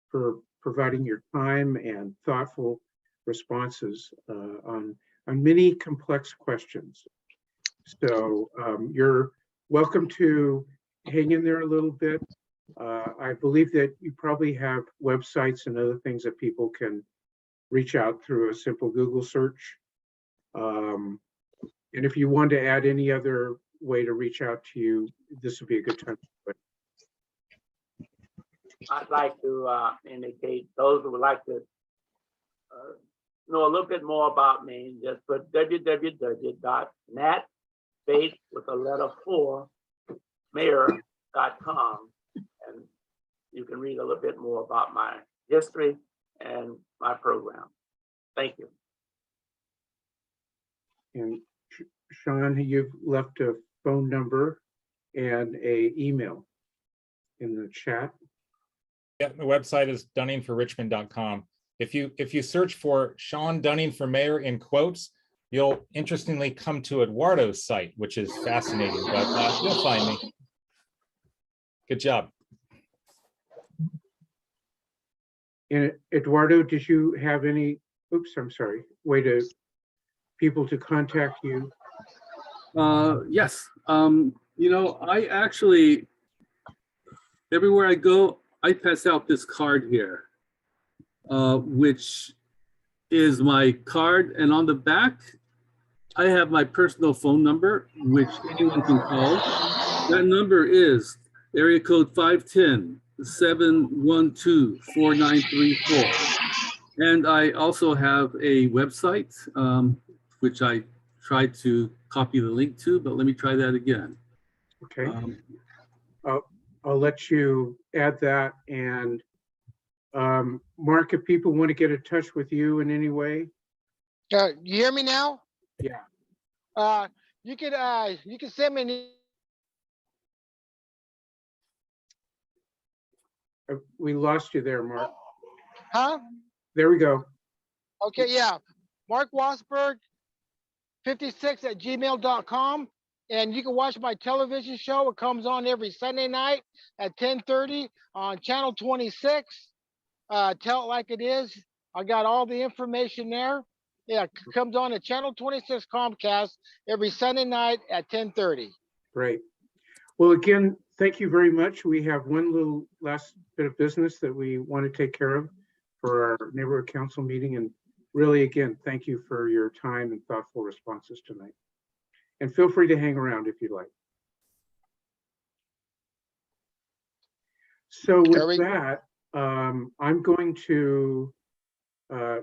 for providing your time and thoughtful responses on many complex questions. So you're welcome to hang in there a little bit. I believe that you probably have websites and other things that people can reach out through a simple Google search. And if you want to add any other way to reach out to you, this would be a good time. I'd like to indicate those who would like to know a little bit more about me, just put www.natbates with a letter 4 mayor.com, and you can read a little bit more about my history and my program. Thank you. And Shawn, you've left a phone number and an email in the chat. Yeah, the website is dunningforrichmond.com. If you search for Shawn Dunning for mayor in quotes, you'll interestingly come to Eduardo's site, which is fascinating, but you'll find me. Good job. And Eduardo, did you have any, oops, I'm sorry, way to people to contact you? Yes. You know, I actually, everywhere I go, I pass out this card here, which is my card. And on the back, I have my personal phone number, which anyone can call. That number is area code 510-712-4934. And I also have a website, which I tried to copy the link to, but let me try that again. Okay. I'll let you add that. And Mark, if people want to get in touch with you in any way. You hear me now? Yeah. You can send me an We lost you there, Mark. huh? There we go. Okay, yeah. Mark Wassberg 56@gmail.com. And you can watch my television show. It comes on every Sunday night at 10:30 on channel 26. Tell it like it is. I got all the information there. Yeah, it comes on at channel 26 Comcast every Sunday night at 10:30. Great. Well, again, thank you very much. We have one little last bit of business that we want to take care of for our neighborhood council meeting. And really, again, thank you for your time and thoughtful responses tonight. And feel free to hang around if you'd like. So with that, I'm going to,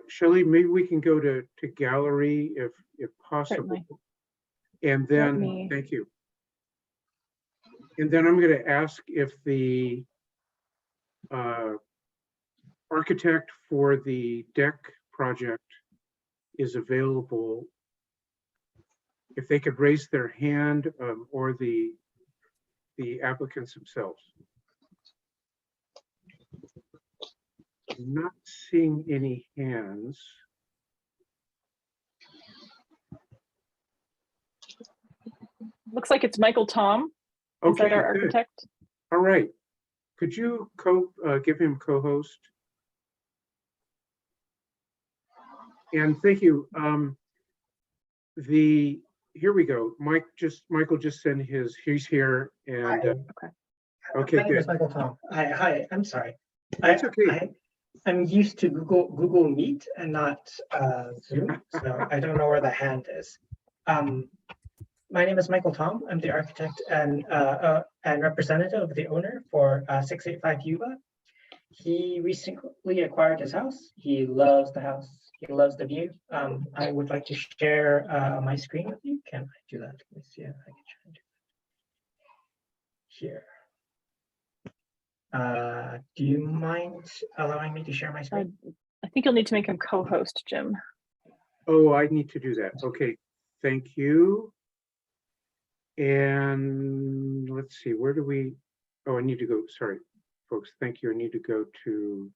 Shelley, maybe we can go to gallery if possible. Certainly. And then, thank you. And then I'm going to ask if the architect for the deck project is available, if they could raise their hand, or the applicants themselves. I'm not seeing any hands. Looks like it's Michael Tom. Is Okay, that our good. architect? All right. Could you give him co-host? And thank you. Here we go. Michael just sent he's here and okay, My name is good. Michael Tom. Hi, I'm sorry. That's okay. I'm used to Google Meet and not Zoom, so I don't know where the hand is. My name is Michael Tom. I'm the architect and representative of the owner for 685 Yuba. He recently acquired his house. He loves the house. He loves the view. I would like to share my screen with you. Can I do that? Let me see if I can try and do that. Here. Do you mind allowing me to share my screen? I think you'll need to make him co-host, Jim. Oh, I need to do that. Okay, thank you. And let's see, where do we, oh, I need to go, sorry, folks, thank you. I need to go to,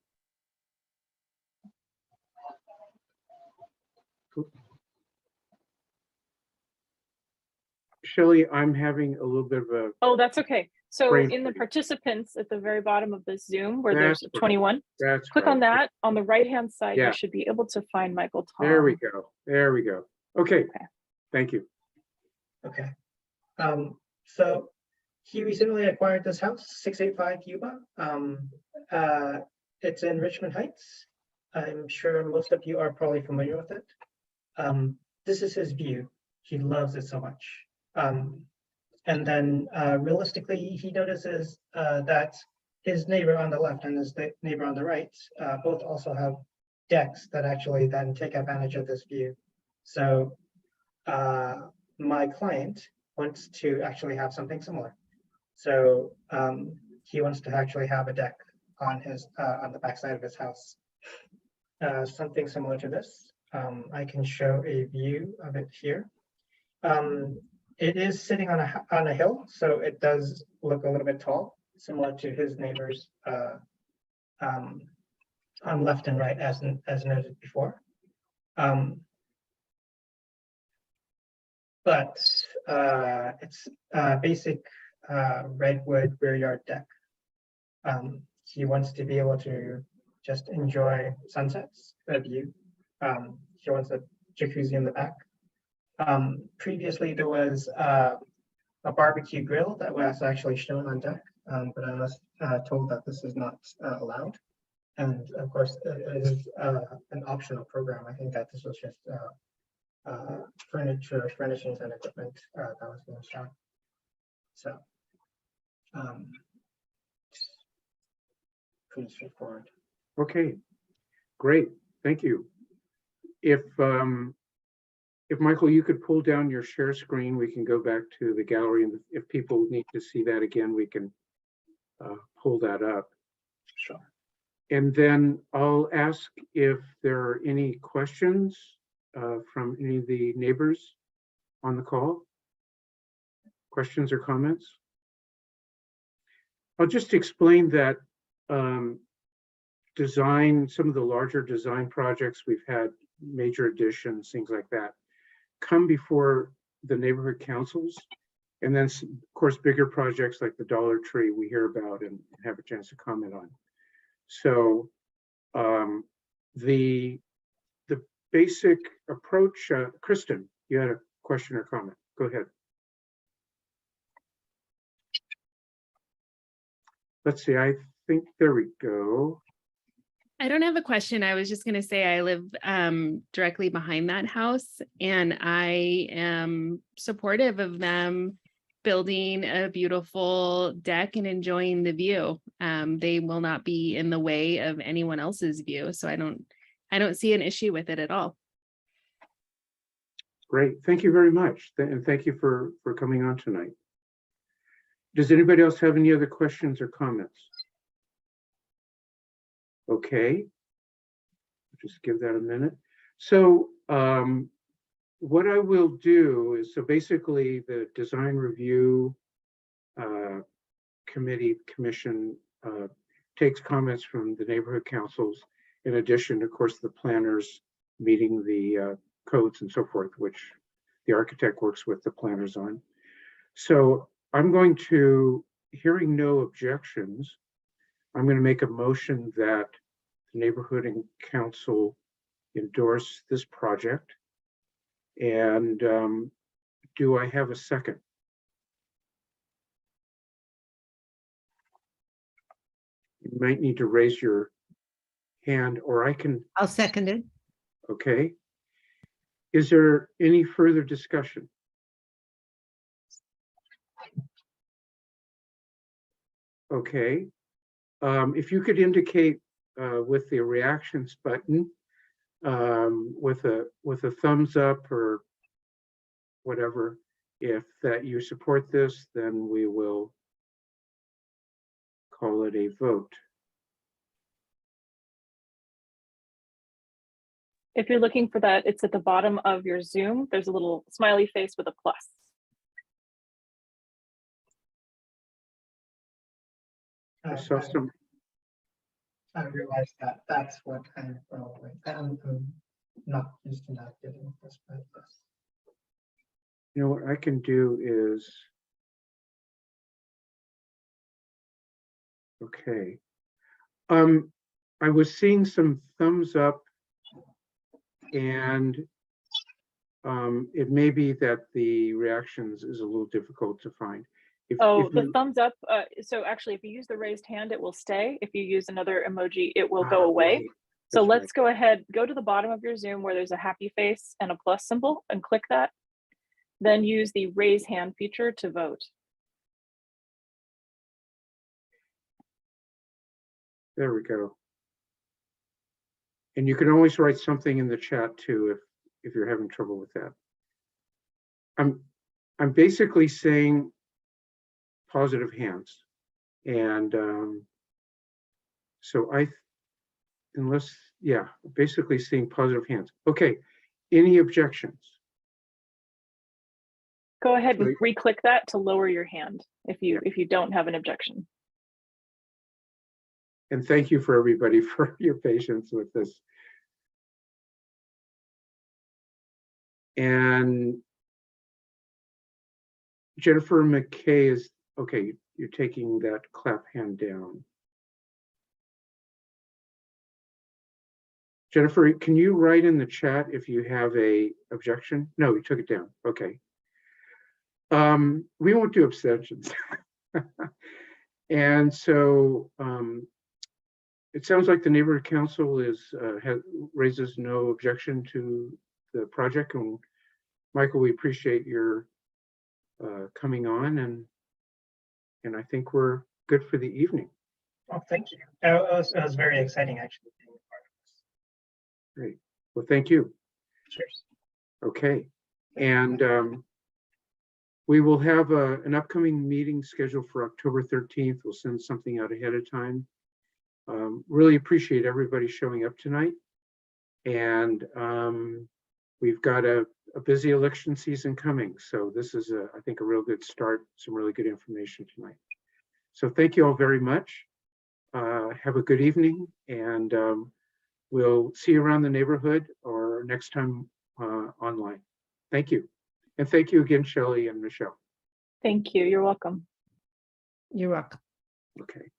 Shelley, I'm having a little bit of a, Oh, that's okay. So Brain in the freeze. participants at the very bottom of this Zoom where That's there's right. 21, that's click right. on that. On the right-hand side, Yeah. you should be able to find Michael Tom. There we go. There we go. Okay. Thank you. Okay. So he recently acquired this house, 685 Yuba. It's in Richmond Heights. I'm sure most of you are probably familiar with it. This is his view. He loves it so much. And then realistically, he notices that his neighbor on the left and his neighbor on the right both also have decks that actually then take advantage of this view. So my client wants to actually have something similar. So he wants to actually have a deck on his on the backside of his house. Something similar to this. I can show a view of it here. It is sitting on a hill, so it does look a little bit tall, similar to his neighbors on left and right, as noted before. But it's basic redwood rear yard deck. He wants to be able to just enjoy sunsets, the view. He wants a jacuzzi in the back. Previously, there was a barbecue grill that was actually shown on deck, but I was told that this is not allowed. And of course, it is an optional program. I think that this was just furniture, furnishings, and equipment that was being shown. So, pretty straightforward. Okay, great. Thank you. If Michael, you could pull down your share screen, we can go back to the gallery, and if people need to see that again, we can pull that up. Sure. And then I'll ask if there are any questions from any of the neighbors on the call. Questions or comments? I'll just explain that some of the larger design projects we've had, major additions, things like that, come before the neighborhood councils. And then, of course, bigger projects like the Dollar Tree we hear about and have a chance to comment on. So the basic approach, Kristen, you had a question or comment. Go ahead. Let's see, I think, there we go. I don't have a question. I was just going to say I live directly behind that house, and I am supportive of them building a beautiful deck and enjoying the view. They will not be in the way of anyone else's view, so I don't see an issue with it at all. Great, thank you very much, and thank you for coming on tonight. Does anybody else have any other questions or comments? Okay. Just give that a minute. So what I will do is, so basically the design review commission takes comments from the neighborhood councils, in addition, of course, the planners meeting the codes and so forth, which the architect works with the planners on. So I'm going to, hearing no objections, I'm going to make a motion that the neighborhood and council endorse this project. And do I have a second? You might need to raise your hand, or I can. I'll second it. Okay. Is there any further discussion? Okay. If you could indicate with the reactions button, with a thumbs up or whatever, if that you support this, then we will call it a vote. If you're looking for that, it's at the bottom of your Zoom. There's a little smiley face with a plus. I saw some. I realized that that's what I'm probably, I'm not used to not getting this, but yes. You know what I can do is, okay. I was seeing some thumbs up, and it may be that the reactions is a little difficult to find. If The thumbs up. So actually, if you use the raised hand, it will stay. If you use another emoji, it will go away. Right. So That's let's go ahead, go to the bottom of your Zoom where there's a happy face and a plus symbol and click that. Then use the raise hand feature to vote. There we go. And you can always write something in the chat too if you're having trouble with that. I'm basically saying positive hands, and so basically seeing positive hands. Okay, any objections? Go ahead and Right. re-click that to lower your hand if you don't have an objection. And thank you for everybody for your patience with this. And Jennifer McKay is, okay, you're taking that clap hand down. Jennifer, can you write in the chat if you have a objection? No, you took it down. Okay. We won't do abstentions. And so it sounds like the neighborhood council raises no objection to the project. And Michael, we appreciate your coming on, and I think we're good for the evening. Oh, thank you. It was very exciting actually being a part of this. Great. Well, thank you. Cheers. Okay. And we will have an upcoming meeting scheduled for October 13th. We'll send something out ahead of time. Really appreciate everybody showing up tonight. And we've got a busy election season coming. So this is, I think, a real good start, some really good information tonight. So thank you all very much. Have a good evening, and we'll see you around the neighborhood or next time online. Thank you. And thank you again, Shelley and Michelle. Thank you. You're welcome. You're welcome. Okay.